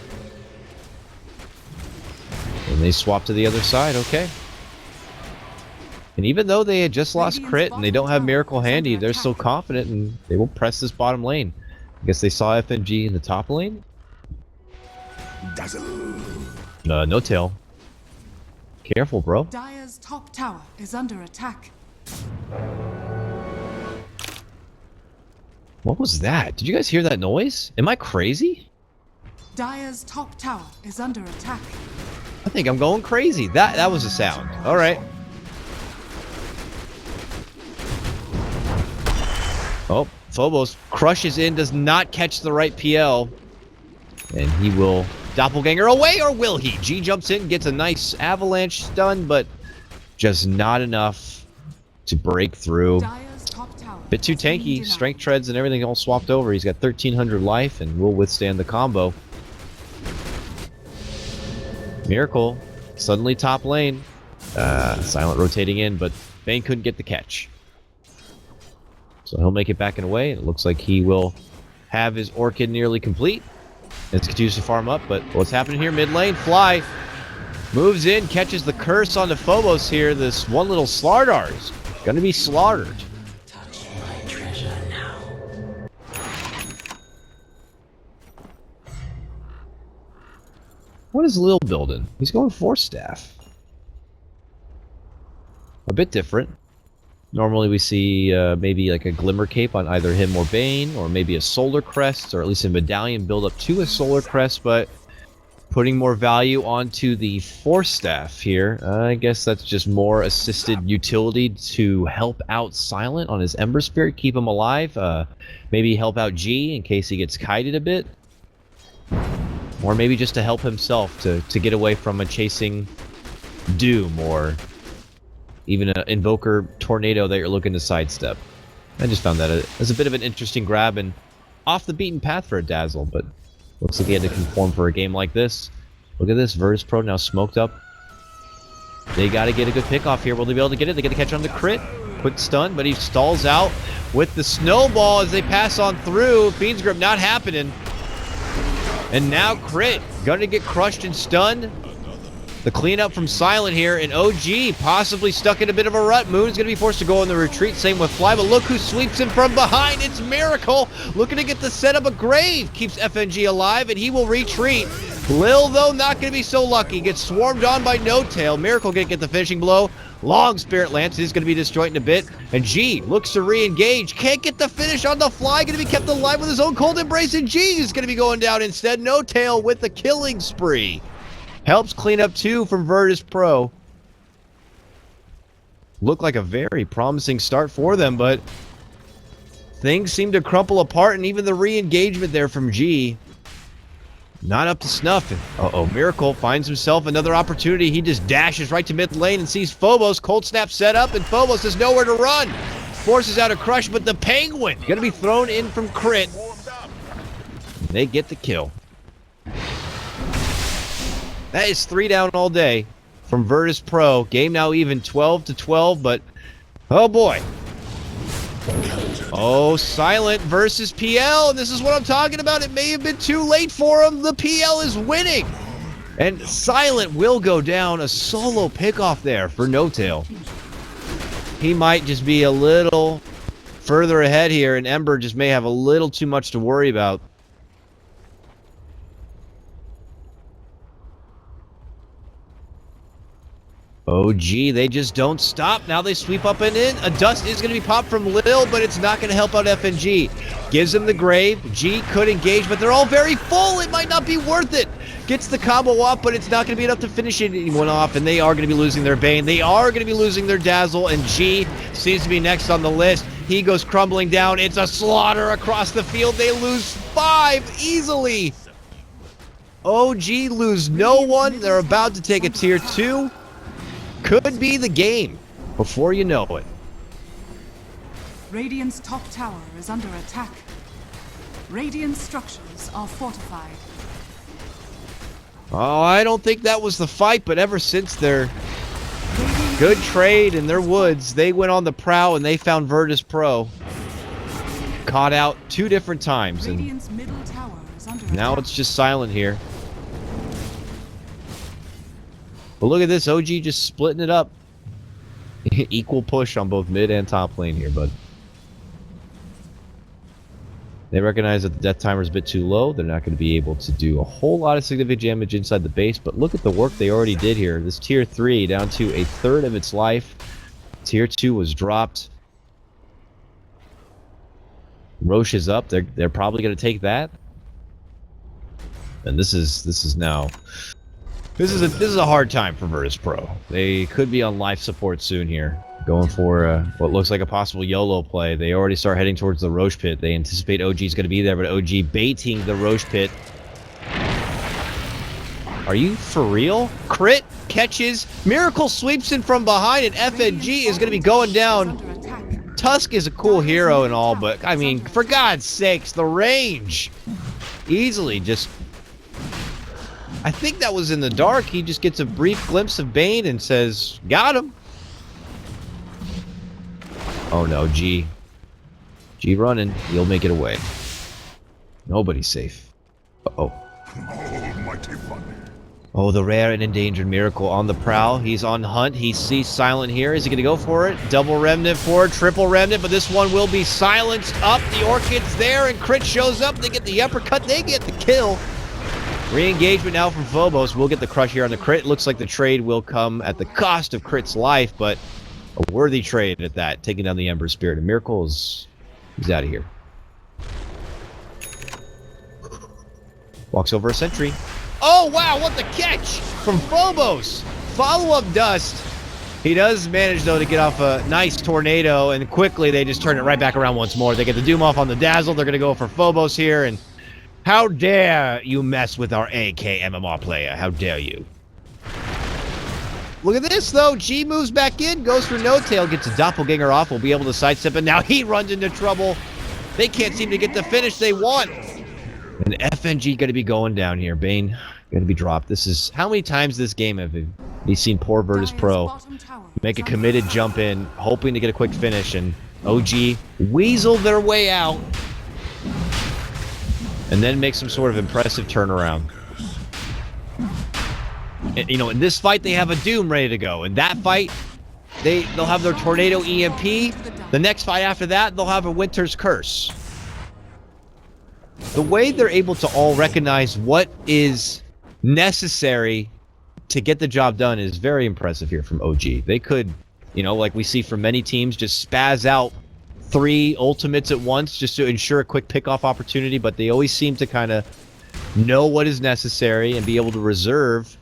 And they swap to the other side. Okay. And even though they had just lost crit and they don't have Miracle handy, they're still confident and they will press this bottom lane. I guess they saw FNG in the top lane. No tail. Careful, bro. Dire's top tower is under attack. What was that? Did you guys hear that noise? Am I crazy? Dire's top tower is under attack. I think I'm going crazy. That was a sound. All right. Oh, Phobos crushes in, does not catch the right PL. And he will doppelganger away, or will he? G jumps in, gets a nice avalanche stun, but just not enough to break through. Dire's top tower Bit too tanky, strength treads and everything all swapped over. He's got 1300 life and will withstand the combo. Miracle, suddenly top lane. Silent rotating in, but Bane couldn't get the catch. So he'll make it back and away. It looks like he will have his Orchid nearly complete. It's continues to farm up, but what's happening here? Mid lane, Fly moves in, catches the curse onto Phobos here. This one little Starladder is going to be slaughtered. Touch my treasure now. What is Lil building? He's going 4 staff. A bit different. Normally we see maybe like a Glimmer Cape on either him or Bane, or maybe a Solar Crest, or at least a Medallion build up to a Solar Crest, but putting more value onto the 4 staff here. I guess that's just more assisted utility to help out Silent on his Ember Spirit, keep him alive. Maybe help out G in case he gets kited a bit. Or maybe just to help himself to get away from a chasing Doom, or even an Invoker Tornado that you're looking to sidestep. I just found that as a bit of an interesting grab and off the beaten path for a Dazzle, but looks like he had to conform for a game like this. Look at this, Virtus.Pro now smoked up. They got to get a good pick off here. Will they be able to get it? They get to catch on the crit. Quick stun, but he stalls out with the snowball as they pass on through. Fiend's Grip not happening. And now crit. Gonna get crushed and stunned. The cleanup from Silent here, and OG possibly stuck in a bit of a rut. Moon's going to be forced to go on the retreat. Same with Fly, but look who sweeps him from behind. It's Miracle, looking to get the setup. A Grave keeps FNG alive, and he will retreat. Lil, though, not going to be so lucky. Gets swarmed on by No Tail. Miracle going to get the finishing blow. Long Spirit Lance is going to be disjointed a bit. And G looks to re-engage. Can't get the finish on the Fly. Going to be kept alive with his own Cold Embrace, and G is going to be going down instead. No Tail with the killing spree. Helps clean up 2 from Virtus.Pro. Looked like a very promising start for them, but things seem to crumple apart, and even the re-engagement there from G, not up to snuff. Uh-oh, Miracle finds himself another opportunity. He just dashes right to mid lane and sees Phobos. Cold Snap set up, and Phobos has nowhere to run. Forces out a crush, but the Penguin going to be thrown in from crit. They get the kill. That is 3 down all day from Virtus.Pro. Game now even 12-12, but oh boy. Oh, Silent versus PL, and this is what I'm talking about. It may have been too late for him. The PL is winning. And Silent will go down. A solo pickoff there for No Tail. He might just be a little further ahead here, and Ember just may have a little too much to worry about. Oh, gee, they just don't stop. Now they sweep up and in. A dust is going to be popped from Lil, but it's not going to help out FNG. Gives him the Grave. G could engage, but they're all very full. It might not be worth it. Gets the combo off, but it's not going to be enough to finish anyone off, and they are going to be losing their Bane. They are going to be losing their Dazzle, and G seems to be next on the list. He goes crumbling down. It's a slaughter across the field. They lose 5 easily. OG lose no one. They're about to take a tier 2. Could be the game before you know it. Radiant's top tower is under attack. Radiant structures are fortified. Oh, I don't think that was the fight, but ever since their good trade in their woods, they went on the prowl and they found Virtus.Pro. Caught out 2 different times, and Radiant's middle tower is under now attack. it's just silent here. But look at this, OG just splitting it up. Equal push on both mid and top lane here, bud. They recognize that the death timer is a bit too low. They're not going to be able to do a whole lot of significant damage inside the base, but look at the work they already did here. This tier 3 down to 1/3 of its life. Tier 2 was dropped. Roche is up. They're probably going to take that. And this is a hard time for Virtus.Pro. They could be on life support soon here. Going for what looks like a possible YOLO play. They already start heading towards the Roche pit. They anticipate OG is going to be there, but OG baiting the Roche pit. Are you for real? Crit catches. Miracle sweeps in from behind, and FNG is going to be going down. Tusk is a cool hero and all, but I mean, for God's sakes, the range. Easily just... I think that was in the dark. He just gets a brief glimpse of Bane and says, got him. Oh no, G running. He'll make it away. Nobody's safe. Uh-oh. Oh, the rare and endangered Miracle on the prowl. He's on hunt. He sees Silent here. Is he going to go for it? Double Remnant for it. Triple Remnant, but this one will be silenced up. The Orchid's there, and Crit shows up. They get the uppercut. They get the kill. Re-engagement now from Phobos. We'll get the crush here on the Crit. Looks like the trade will come at the cost of Crit's life, but a worthy trade at that, taking down the Ember Spirit. And Miracle he's out of here. Walks over a sentry. Oh, wow, what the catch from Phobos. Follow-up dust. He does manage, though, to get off a nice tornado, and quickly they just turn it right back around once more. They get the Doom off on the Dazzle. They're going to go for Phobos here, and how dare you mess with our AK MMR player? How dare you? Look at this, though. G moves back in, goes for No Tail, gets a Doppelganger off. Will be able to sidestep it. Now he runs into trouble. They can't seem to get the finish they want. And FNG going to be going down here. Bane going to be dropped. This is... How many times this game have we seen poor Virtus.Pro make a committed jump in, hoping to get a quick finish, and OG weasel their way out and then make some sort of impressive turnaround. And, you know, in this fight, they have a Doom ready to go. In that fight, they'll have their Tornado EMP. The next fight after that, they'll have a Winter's Curse. The way they're able to all recognize what is necessary to get the job done is very impressive here from OG. They could, you know, like we see from many teams, just spaz out 3 ultimates at once just to ensure a quick pickoff opportunity, but they always seem to kind of know what is necessary and be able to reserve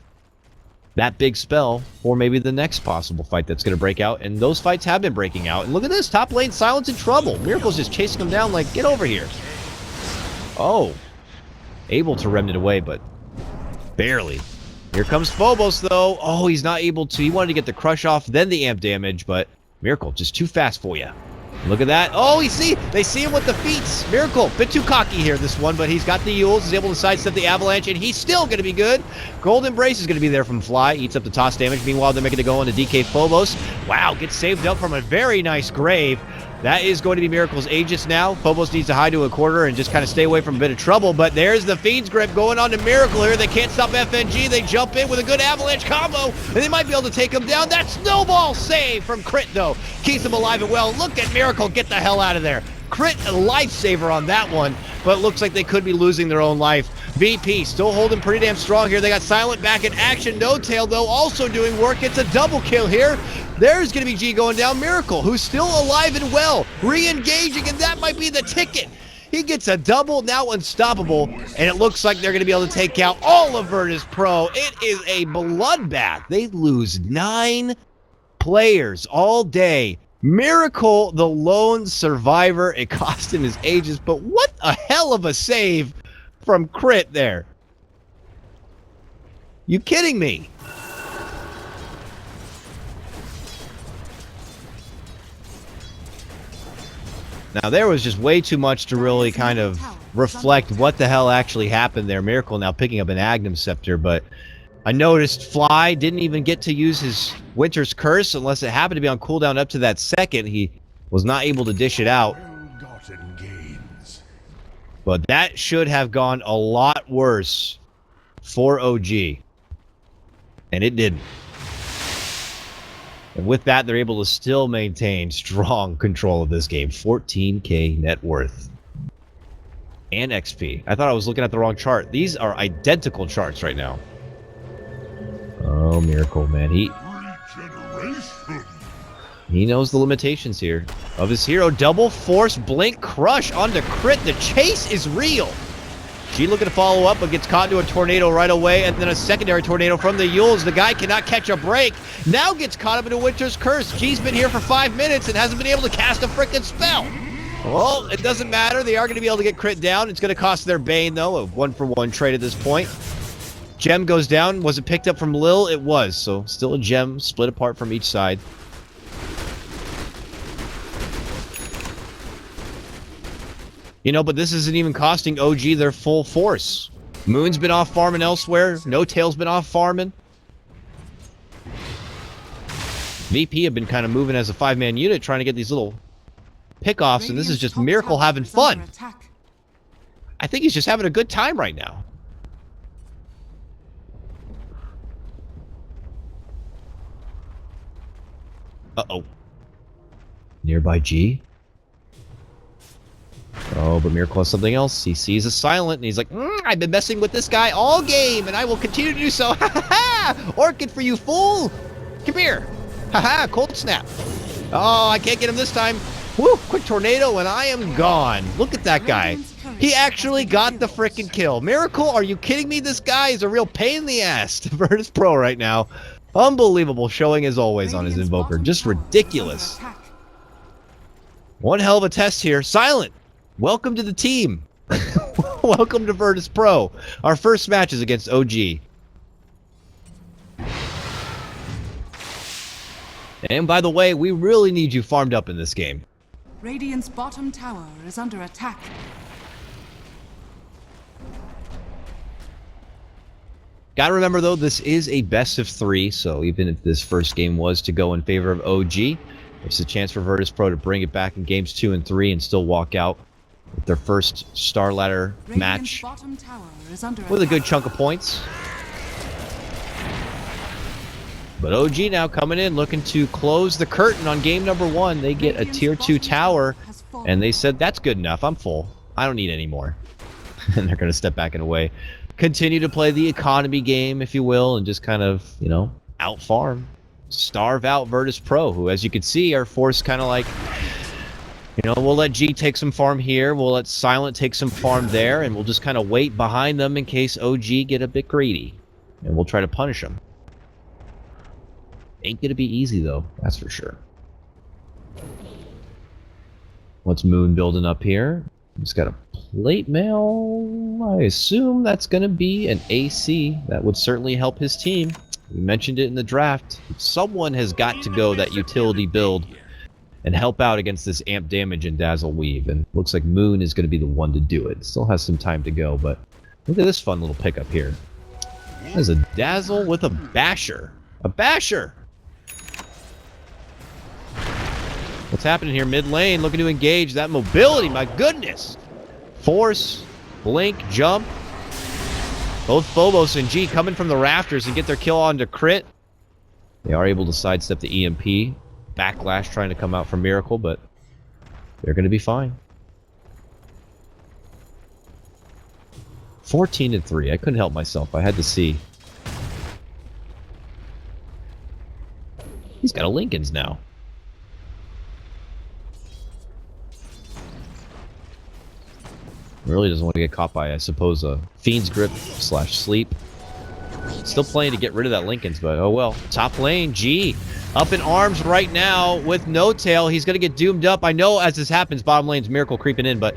that big spell for maybe the next possible fight that's going to break out, and those fights have been breaking out. And look at this, top lane Silence in trouble. Miracle's just chasing them down like, get over here. Oh, able to remnant away, but barely. Here comes Phobos, though. Oh, he's not able to. He wanted to get the crush off, then the amp damage, but Miracle just too fast for you. Look at that. Oh, they see him with the feats. Miracle, bit too cocky here, this one, but he's got the Yules. He's able to sidestep the Avalanche, and he's still going to be good. Gold Embrace is going to be there from Fly. Eats up the toss damage. Meanwhile, they're making it go into DK Phobos. Wow, gets saved up from a very nice grave. That is going to be Miracle's Aegis now. Phobos needs to hide to a corner and just kind of stay away from a bit of trouble, but there's the Fiend's Grip going on to Miracle here. They can't stop FNG. They jump in with a good Avalanche combo, and they might be able to take him down. That Snowball save from Crit, though. Keeps him alive and well. Look at Miracle get the hell out of there. Crit a lifesaver on that one, but it looks like they could be losing their own life. VP still holding pretty damn strong here. They got Silent back in action. No Tail, though, also doing work. It's a double kill here. There's going to be G going down. Miracle, who's still alive and well, re-engaging, and that might be the ticket. He gets a double, now unstoppable, and it looks like they're going to be able to take out all of Virtus.Pro. It is a bloodbath. They lose 9 players all day. Miracle, the lone survivor. It cost him his Aegis, but what a hell of a save from Crit there. You kidding me? Now, there was just way too much to really kind of reflect what the hell actually happened there. Miracle now picking up an Agnum Scepter, but I noticed Fly didn't even get to use his Winter's Curse unless it happened to be on cooldown up to that second. He was not able to dish it out. Well-gotten gains. But that should have gone a lot worse for OG. And it didn't. And with that, they're able to still maintain strong control of this game. 14k net worth. And XP. I thought I was looking at the wrong chart. These are identical charts right now. Oh, Miracle, man. Regeneration. He knows the limitations here of his hero. Double Force Blink Crush onto crit. The chase is real. G looking to follow up, but gets caught into a tornado right away, and then a secondary tornado from the Yules. The guy cannot catch a break. Now gets caught up into Winter's Curse. G's been here for 5 minutes and hasn't been able to cast a frickin' spell. Well, it doesn't matter. They are going to be able to get crit down. It's going to cost their Bane, though, a 1-for-1 trade at this point. Gem goes down. Was it picked up from Lil? It was. So still a gem split apart from each side. You know, but this isn't even costing OG their full force. Moon's been off farming elsewhere. No Tail's been off farming. VP have been kind of moving as a 5-man unit, trying to get these little pickoffs, and this is just Miracle having fun. I think he's just having a good time right now. Uh-oh. Nearby G. Oh, but Miracle has something else. He sees a Silent, and he's like, I've been messing with this guy all game, and I will continue to do so. Ha ha ha! Orchid for you, fool! Come here! Ha ha! Cold Snap! Oh, I can't get him this time. Woo! Quick Tornado, and I am gone. Look at that guy. He actually got the frickin' kill. Miracle, are you kidding me? This guy is a real pain in the ass to Virtus.Pro right now. Unbelievable showing as always on his Invoker. Just ridiculous. One hell of a test here. Silent! Welcome to the team. Welcome to Virtus.Pro. Our first match is against OG. And by the way, we really need you farmed up in this game. Radiant's bottom tower is under attack. Gotta remember though, this is a best of 3, so even if this first game was to go in favor of OG, it's a chance for Virtus.Pro to bring it back in games 2 and 3 and still walk out with their first Starladder match with a good chunk of points. But OG now coming in, looking to close the curtain on game number 1. They get a tier 2 tower, and they said, that's good enough. I'm full. I don't need any more. And they're going to step back and away. Continue to play the economy game, if you will, and just kind of, you know, out-farm. Starve out Virtus.Pro, who, as you can see, are forced kind of like, you know, we'll let G take some farm here, we'll let Silent take some farm there, and we'll just kind of wait behind them in case OG get a bit greedy. And we'll try to punish them. Ain't gonna be easy, though, that's for sure. What's Moon building up here? He's got a plate mail. I assume that's gonna be an AC. That would certainly help his team. We mentioned it in the draft. Someone has got to go that utility build and help out against this amp damage and Dazzle Weave, and looks like Moon is going to be the one to do it. Still has some time to go, but look at this fun little pickup here. There's a Dazzle with a Basher. A Basher! What's happening here? Mid lane, looking to engage that mobility, my goodness! Force, blink, jump. Both Phobos and G coming from the rafters and get their kill onto crit. They are able to sidestep the EMP. Backlash trying to come out from Miracle, but they're going to be fine. 14 and 3. I couldn't help myself. I had to see. He's got a Lincoln's now. Really doesn't want to get caught by, I suppose, a Fiend's Grip / Sleep. Still playing to get rid of that Lincoln's, but oh well. Top lane, G. Up in arms right now with no tail. He's going to get doomed up. I know as this happens, bottom lane's Miracle creeping in, but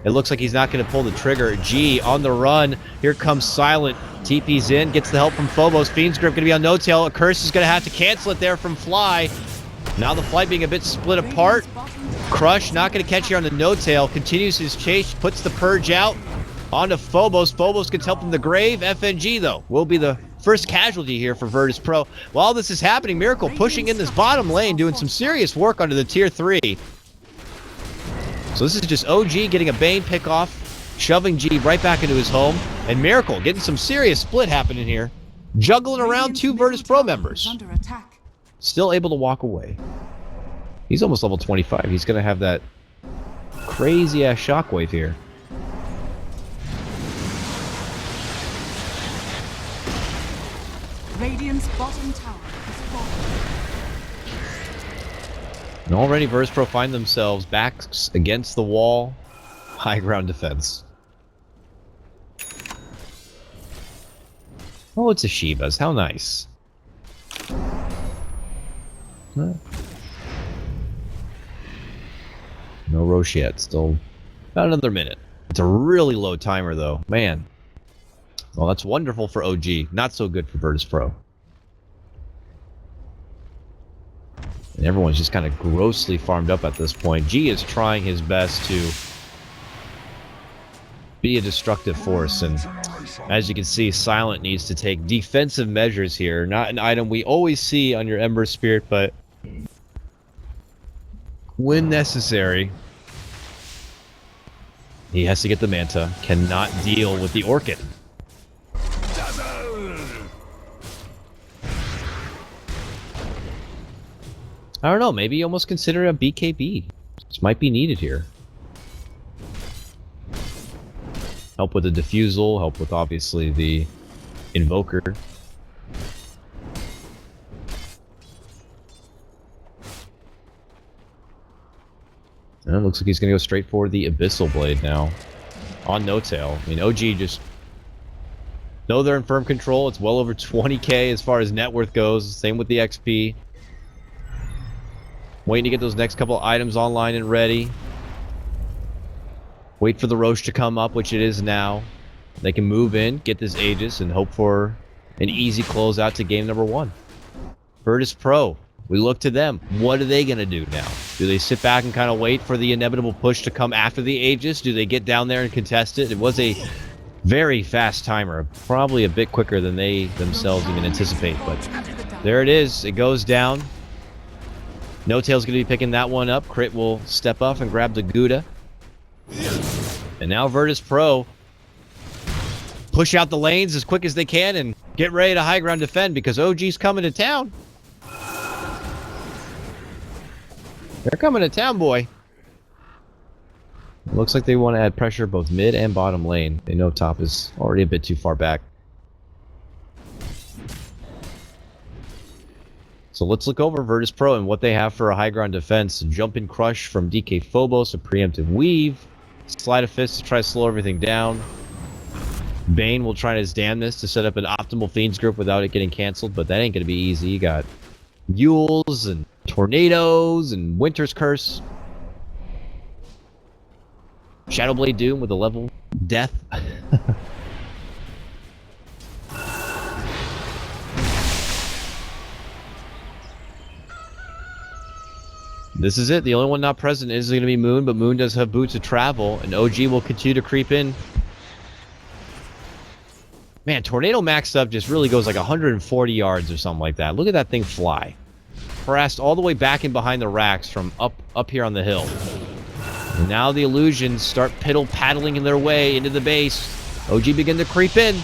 it looks like he's not going to pull the trigger. G on the run. Here comes Silent. TP's in, gets the help from Phobos. Fiend's Grip going to be on no tail. A Curse is going to have to cancel it there from Fly. Now the flight being a bit split apart. Crush not going to catch here on the no-tail. Continues his chase, puts the Purge out onto Phobos. Phobos gets help from the grave. FNG, though, will be the first casualty here for Virtus.Pro. While this is happening, Miracle pushing in this bottom lane, doing some serious work onto the tier 3. So this is just OG getting a Bane pick off, shoving G right back into his home, and Miracle getting some serious split happening here, juggling around 2 Virtus.Pro members. Still able to walk away. He's almost level 25. He's going to have that crazy-ass shockwave here. Radiant's bottom tower is falling. And already Virtus.Pro find themselves backs against the wall. High ground defense. Oh, it's a Shiva's. How nice. Huh. No Roche yet. Still about another minute. It's a really low timer, though. Man. Well, that's wonderful for OG. Not so good for Virtus.Pro. And everyone's just kind of grossly farmed up at this point. G is trying his best to be a destructive force, and as you can see, Silent needs to take defensive measures here. Not an item we always see on your Ember Spirit, but when necessary, he has to get the Manta. Cannot deal with the Orchid. I don't know, maybe almost consider a BKB. This might be needed here. Help with the Diffusal, help with obviously the Invoker. And it looks like he's going to go straight for the Abyssal Blade now. On no tail. I mean, OG just know they're in firm control. It's well over 20k as far as net worth goes. Same with the XP. Waiting to get those next couple items online and ready. Wait for the Roche to come up, which it is now. They can move in, get this Aegis, and hope for an easy closeout to game number 1. Virtus.Pro, we look to them. What are they going to do now? Do they sit back and kind of wait for the inevitable push to come after the Aegis? Do they get down there and contest it? It was a very fast timer, probably a bit quicker than they themselves even anticipate, but there it is. It goes down. No Tail's going to be picking that one up. Crit will step up and grab the Gouda. And now Virtus.Pro push out the lanes as quick as they can and get ready to high ground defend because OG's coming to town. They're coming to town, boy. Looks like they want to add pressure both mid and bottom lane. They know top is already a bit too far back. So let's look over Virtus.Pro and what they have for a high ground defense. Jump in Crush from DK Phobos, a preemptive weave. Slide of Fist to try to slow everything down. Bane will try his damnedest to set up an optimal Fiends group without it getting canceled, but that ain't going to be easy. You got Mules and Tornadoes and Winter's Curse. Shadowblade Doom with a level death. This is it. The only one not present is going to be Moon, but Moon does have Boots of Travel, and OG will continue to creep in. Man, Tornado maxed up just really goes like 140 yards or something like that. Look at that thing fly. Harassed all the way back and behind the racks from up here on the hill. And now the illusions start paddling in their way into the base. OG begin to creep in.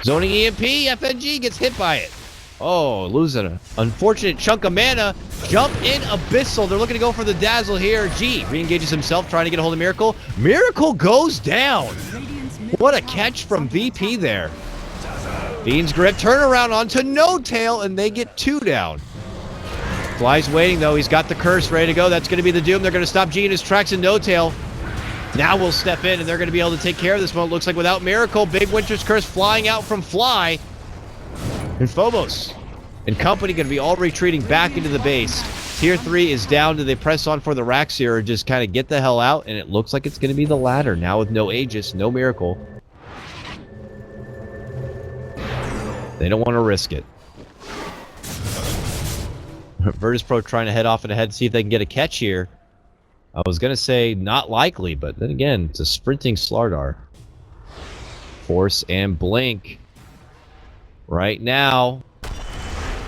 Zoning EMP, FNG gets hit by it. Oh, losing an unfortunate chunk of mana. Jump in Abyssal. They're looking to go for the Dazzle here. G re-engages himself, trying to get a hold of Miracle. Miracle goes down. What a catch from VP there. Fiend's Grip, turn around onto No Tail, and they get 2 down. Fly's waiting, though. He's got the Curse ready to go. That's going to be the Doom. They're going to stop G in his tracks and No Tail. Now we'll step in, and they're going to be able to take care of this one. It looks like without Miracle, Big Winter's Curse flying out from Fly. And Phobos and company going to be all retreating back into the base. Tier 3 is down. Do they press on for the racks here or just kind of get the hell out? And it looks like it's going to be the latter now with no Aegis, no Miracle. They don't want to risk it. Virtus.Pro trying to head off and ahead, see if they can get a catch here. I was going to say not likely, but then again, it's a sprinting Starladder. Force and blink. Right now.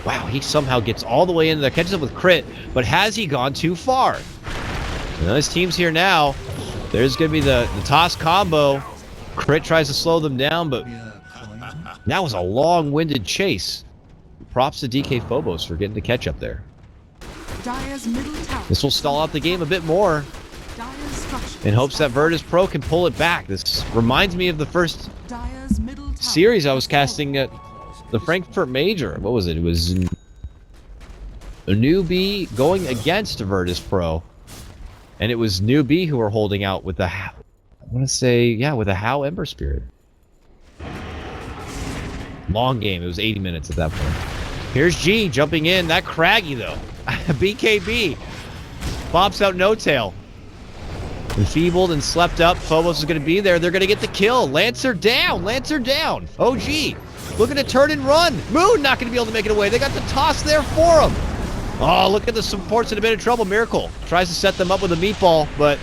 Wow, he somehow gets all the way in there, catches up with crit, but has he gone too far? And his team's here now. There's going to be the toss combo. Crit tries to slow them down, but that was a long-winded chase. Props to DK Phobos for getting the catch up there. Dire's middle tower. This will stall out the game a bit more Dire's structures in hopes that are Virtus.Pro can pull it back. This reminds me of the first Dire's middle tower series I was has fallen. casting at the Frankfurt Major. What was it? It was a newbie going against Virtus.Pro. And it was newbie who were holding out with the, I want to say, yeah, with a How Ember Spirit. Long game. It was 80 minutes at that point. Here's G jumping in. That Craggy, though. BKB. Pops out No Tail. Enfeebled and slept up. Phobos is going to be there. They're going to get the kill. Lancer down. Lancer down. OG. Looking to turn and run. Moon not going to be able to make it away. They got the toss there for him. Oh, look at the supports in a bit of trouble. Miracle tries to set them up with a meatball, but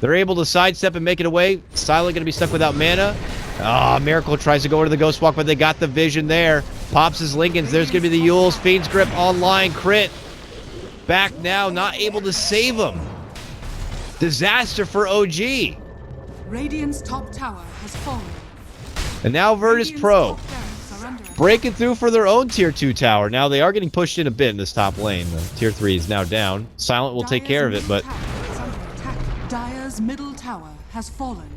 they're able to sidestep and make it away. Silent going to be stuck without mana. Ah, Miracle tries to go into the Ghost Walk, but they got the vision there. Pops his Lincolns. There's going to be the Yules. Fiend's Grip online. Crit. Back now. Not able to save him. Disaster for OG. Radiant's top tower has fallen. And now Virtus.Pro Radiant's top barracks are under attack. breaking through for their own Tier 2 tower. Now they are getting pushed in a bit in this top lane. The Tier 3 is now down. Silent will take care of it, but Dire's middle tower has fallen.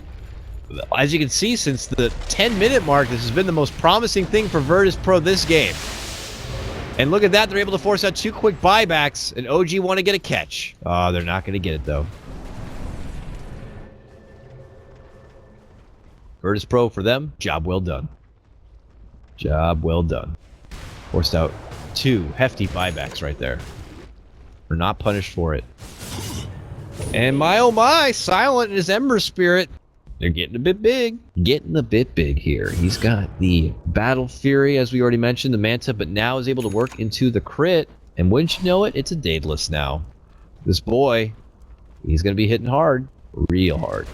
as you can see, since the 10-minute mark, this has been the most promising thing for Virtus.Pro this game. And look at that, they're able to force out 2 quick buybacks, and OG want to get a catch. Oh, they're not going to get it, though. Virtus.Pro for them, job well done. Job well done. Forced out 2 hefty buybacks right there. We're not punished for it. And my oh my, Silent and his Ember Spirit, they're getting a bit big. Getting a bit big here. He's got the Battle Fury, as we already mentioned, the Manta, but now is able to work into the crit. And wouldn't you know it, it's a Daedalus now. This boy, he's going to be hitting hard. Real hard.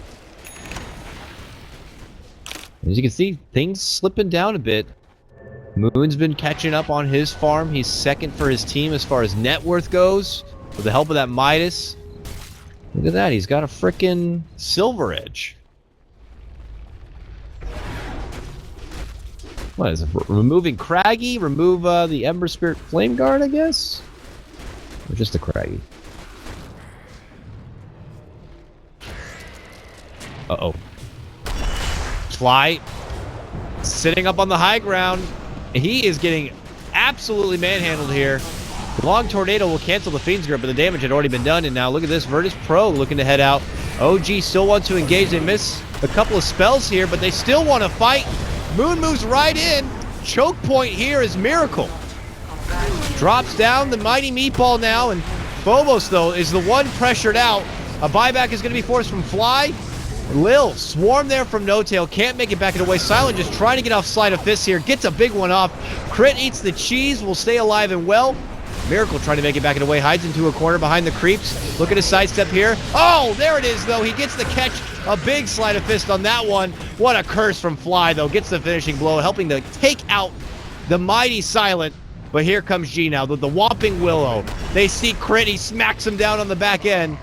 As you can see, things slipping down a bit. Moon's been catching up on his farm. He's second for his team as far as net worth goes. With the help of that Midas. Look at that, he's got a frickin' Silver Edge. What is it? Removing Craggy? Remove the Ember Spirit Flame Guard, I guess? Or just a Craggy? Uh-oh. Fly. Sitting up on the high ground. He is getting absolutely manhandled here. The long tornado will cancel the Fiend's Grip, but the damage had already been done. And now look at this. Virtus.Pro looking to head out. OG still wants to engage. They miss a couple of spells here, but they still want to fight. Moon moves right in. Choke point here is Miracle. Drops down the mighty meatball now, and Phobos, though, is the one pressured out. A buyback is going to be forced from Fly. Lil, swarm there from No Tail, can't make it back away. Silent just trying to get off Sleight of Fist here, gets a big one off. Crit eats the cheese, will stay alive and well. Miracle trying to make it back away, hides into a corner behind the creeps. Look at his sidestep here. Oh, there it is, though. He gets the catch. A big Sleight of Fist on that one. What a curse from Fly, though. Gets the finishing blow, helping to take out the mighty Silent. But here comes G now, with the Whomping Willow. They see Crit, he smacks him down on the back end.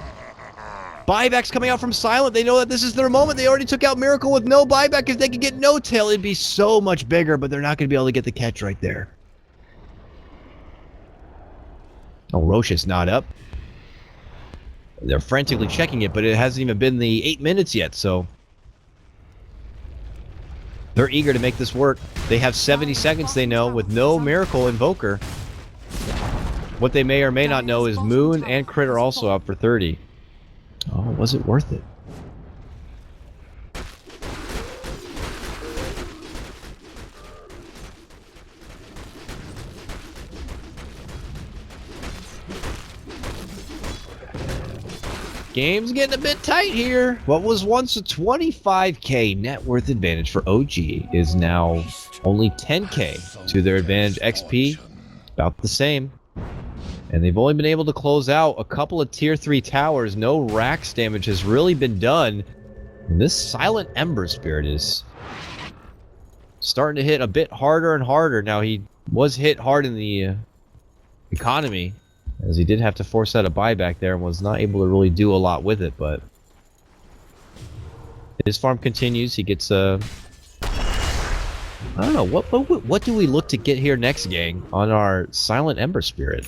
Buybacks coming out from Silent. They know that this is their moment. They already took out Miracle with no buyback. If they could get No Tail, it'd be so much bigger, but they're not going to be able to get the catch right there. Oh, Roche is not up. They're frantically checking it, but it hasn't even been the 8 minutes yet, so they're eager to make this work. They have 70 seconds, they know, with no Miracle Invoker. What they may or may not know is Moon and Crit are also out for 30. Oh, was it worth it? Game's getting a bit tight here. What was once a 25k net worth advantage for OG is now only 10k to their advantage. XP, about the same. And they've only been able to close out a couple of tier 3 towers. No racks damage has really been done. And this Silent Ember Spirit is starting to hit a bit harder and harder. Now, he was hit hard in the economy, as he did have to force out a buyback there and was not able to really do a lot with it, but his farm continues. He gets I don't know, what do we look to get here next, gang, on our Silent Ember Spirit?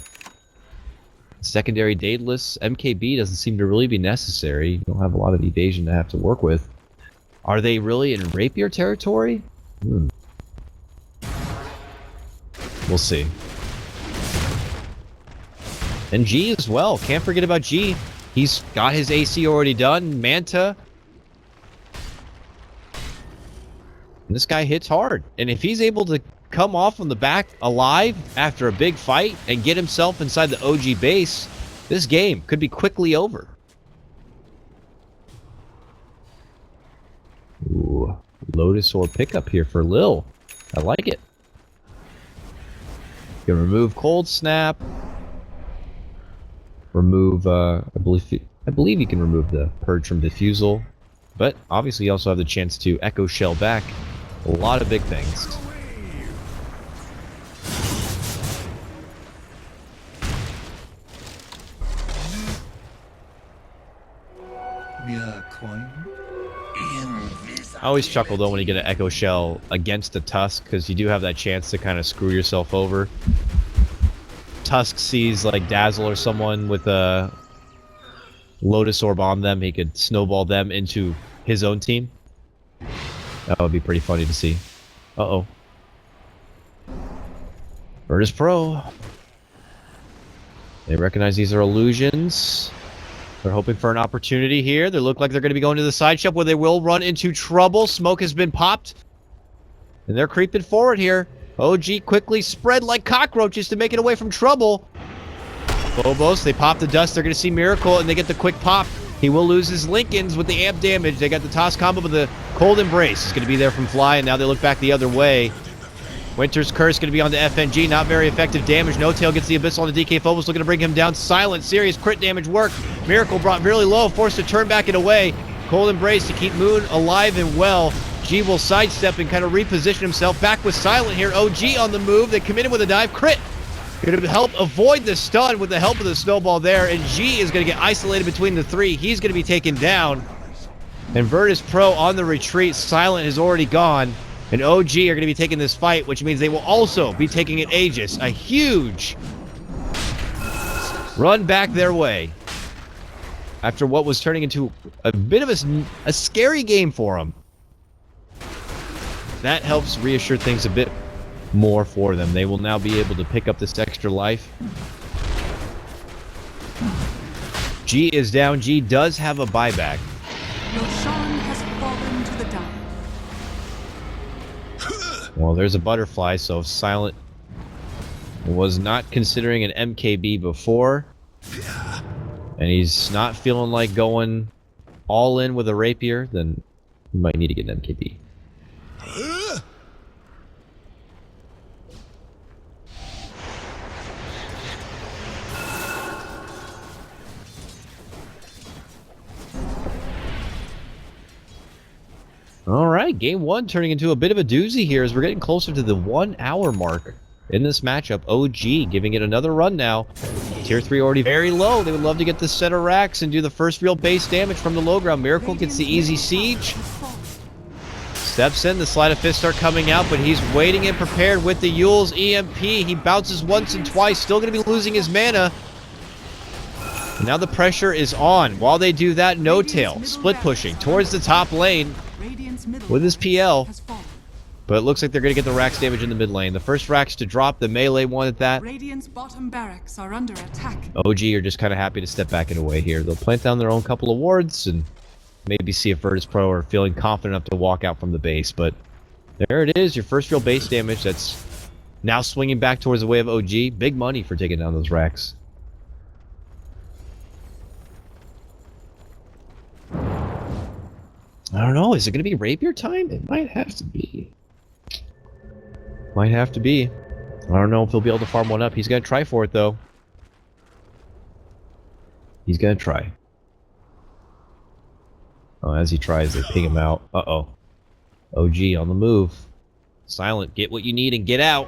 Secondary Daedalus, MKB doesn't seem to really be necessary. You don't have a lot of evasion to have to work with. Are they really in Rapier territory? We'll see. And G as well. Can't forget about G. He's got his AC already done. Manta. And this guy hits hard. And if he's able to come off from the back alive after a big fight and get himself inside the OG base, this game could be quickly over. Ooh, Lotus or pickup here for Lil. I like it. You can remove Cold Snap. Remove, I believe you can remove the Purge from Diffusal. But obviously you also have the chance to Echo Shell back. A lot of big things. I always chuckle though when you get an Echo Shell against a Tusk, because you do have that chance to kind of screw yourself over. Tusk sees like Dazzle or someone with a Lotus Orb on them, he could snowball them into his own team. That would be pretty funny to see. Uh-oh. Virtus.Pro. They recognize these are illusions. They're hoping for an opportunity here. They look like they're going to be going to the side shop where they will run into trouble. Smoke has been popped. And they're creeping forward here. OG quickly spread like cockroaches to make it away from trouble. Phobos, they pop the dust. They're going to see Miracle, and they get the quick pop. He will lose his Lincolns with the amp damage. They got the toss combo with the Cold Embrace. It's going to be there from Fly, and now they look back the other way. Winter's Curse going to be on the FNG. Not very effective damage. No Tail gets the Abyssal on the DK. Phobos looking to bring him down. Silent, serious crit damage work. Miracle brought really low, forced to turn back and away. Cold Embrace to keep Moon alive and well. G will sidestep and kind of reposition himself. Back with Silent here. OG on the move. They come in with a dive. Crit. Going to help avoid the stun with the help of the snowball there. And G is going to get isolated between the three. He's going to be taken down. And Virtus.Pro on the retreat. Silent is already gone. And OG are going to be taking this fight, which means they will also be taking it Aegis. A huge run back their way. After what was turning into a bit of a scary game for them. That helps reassure things a bit more for them. They will now be able to pick up this extra life. G is down. G does have a buyback. Roshan has fallen to the down. Well, there's a butterfly, so Silent was not considering an MKB before. And he's not feeling like going all in with a rapier, then you might need to get an MKB. All right, game one turning into a bit of a doozy here as we're getting closer to the 1 hour mark in this matchup. OG giving it another run now. Tier 3 already very low. They would love to get the set of racks and do the first real base damage from the low ground. Miracle gets the easy siege. Steps in, the Sleight of Fist start coming out, but he's waiting and prepared with the Yule's EMP. He bounces once and twice, still going to be losing his mana. And now the pressure is on. While they do that, No Tail split pushing towards the top lane with his PL. But it looks like they're going to get the racks damage in the mid lane. The first racks to drop, the melee one at that. Radiant's bottom barracks are under attack. OG are just kind of happy to step back and away here. They'll plant down their own couple of wards and maybe see if Virtus.Pro are feeling confident enough to walk out from the base. But there it is, your first real base damage. That's now swinging back towards the way of OG. Big money for taking down those racks. I don't know. Is it going to be rapier time? It might have to be. Might have to be. I don't know if he'll be able to farm one up. He's going to try for it, though. He's gonna try. Oh, as he tries, they ping him out. Uh-oh. OG on the move. Silent, get what you need and get out.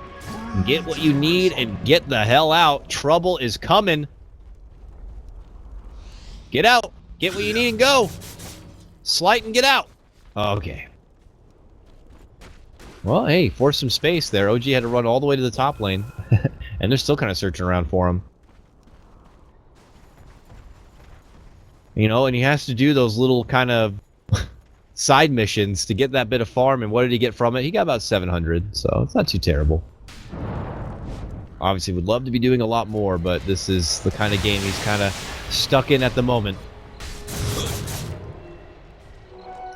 Get what you need and get the hell out. Trouble is coming. Get out. Get what you need and go. Slight and get out. Okay. Well, hey, force some space there. OG had to run all the way to the top lane. And they're still kind of searching around for him. You know, and he has to do those little kind of side missions to get that bit of farm. And what did he get from it? He got about 700, so it's not too terrible. Obviously, would love to be doing a lot more, but this is the kind of game he's kind of stuck in at the moment.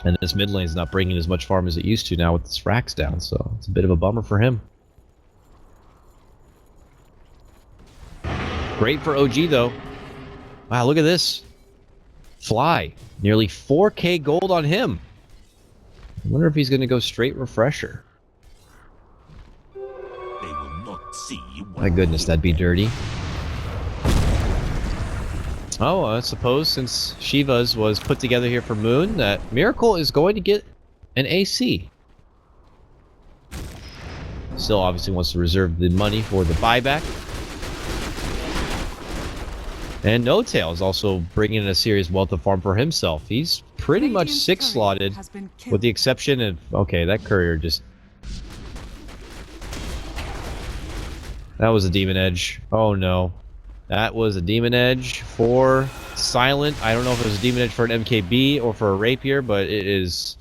And this mid lane's not bringing as much farm as it used to now with this racks down, so it's a bit of a bummer for him. Great for OG, though. Wow, look at this. Fly. Nearly 4K gold on him. I wonder if he's going to go straight refresher. They will not see My goodness, that'd be dirty. Oh, I suppose since Shiva's was put together here for Moon, that Miracle is going to get an AC. Still obviously wants to reserve the money for the buyback. And No Tail is also bringing in a serious wealth of farm for himself. He's pretty much 6-slotted, with the exception of... Okay, that courier just... That was a Demon Edge. Oh no. That was a Demon Edge for Silent. I don't know if it was a Demon Edge for an MKB or for a Rapier, but it is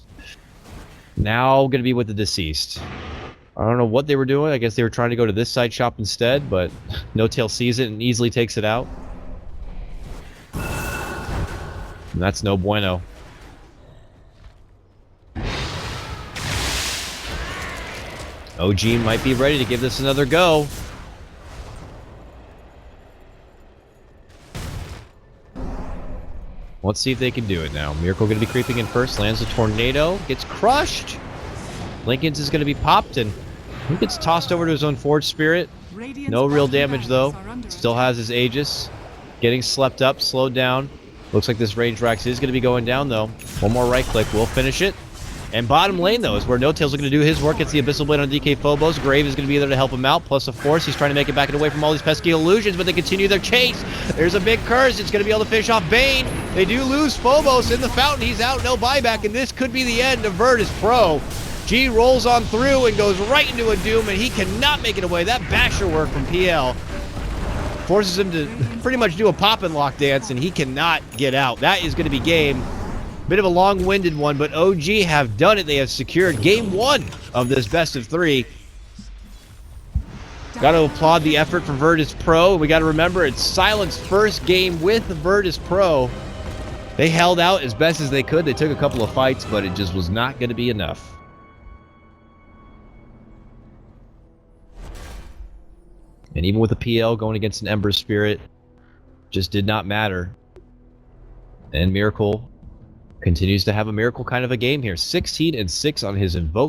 now going to be with the deceased. I don't know what they were doing. I guess they were trying to go to this side shop instead, but No Tail sees it and easily takes it out. And that's no bueno. OG might be ready to give this another go. Let's see if they can do it now. Miracle going to be creeping in first. Lands a tornado. Gets crushed. Lincoln's is going to be popped, and he gets tossed over to his own Forge Spirit. No real damage, though. Still has his Aegis. Getting slept up, slowed down. Looks like this range Rax is going to be going down, though. One more right click. We'll finish it. And bottom lane, though, is where No Tail's looking to do his work. Gets the Abyssal Blade on DK Phobos. Grave is going to be there to help him out. Plus, of course, he's trying to make it back and away from all these pesky illusions, but they continue their chase. There's a big curse. It's going to be able to finish off Bane. They do lose Phobos in the fountain. He's out, no buyback, and this could be the end of Virtus.Pro. G rolls on through and goes right into a Doom, and he cannot make it away. That basher work from PL forces him to pretty much do a pop and lock dance, and he cannot get out. That is going to be game. Bit of a long-winded one, but OG have done it. They have secured game 1 of this best of 3. Got to applaud the effort from Virtus.Pro. We got to remember it's Silent's first game with Virtus.Pro. They held out as best as they could. They took a couple of fights, but it just was not going to be enough. And even with a PL going against an Ember Spirit, just did not matter. And Miracle continues to have a miracle kind of a game here. 16-6 on his Invoke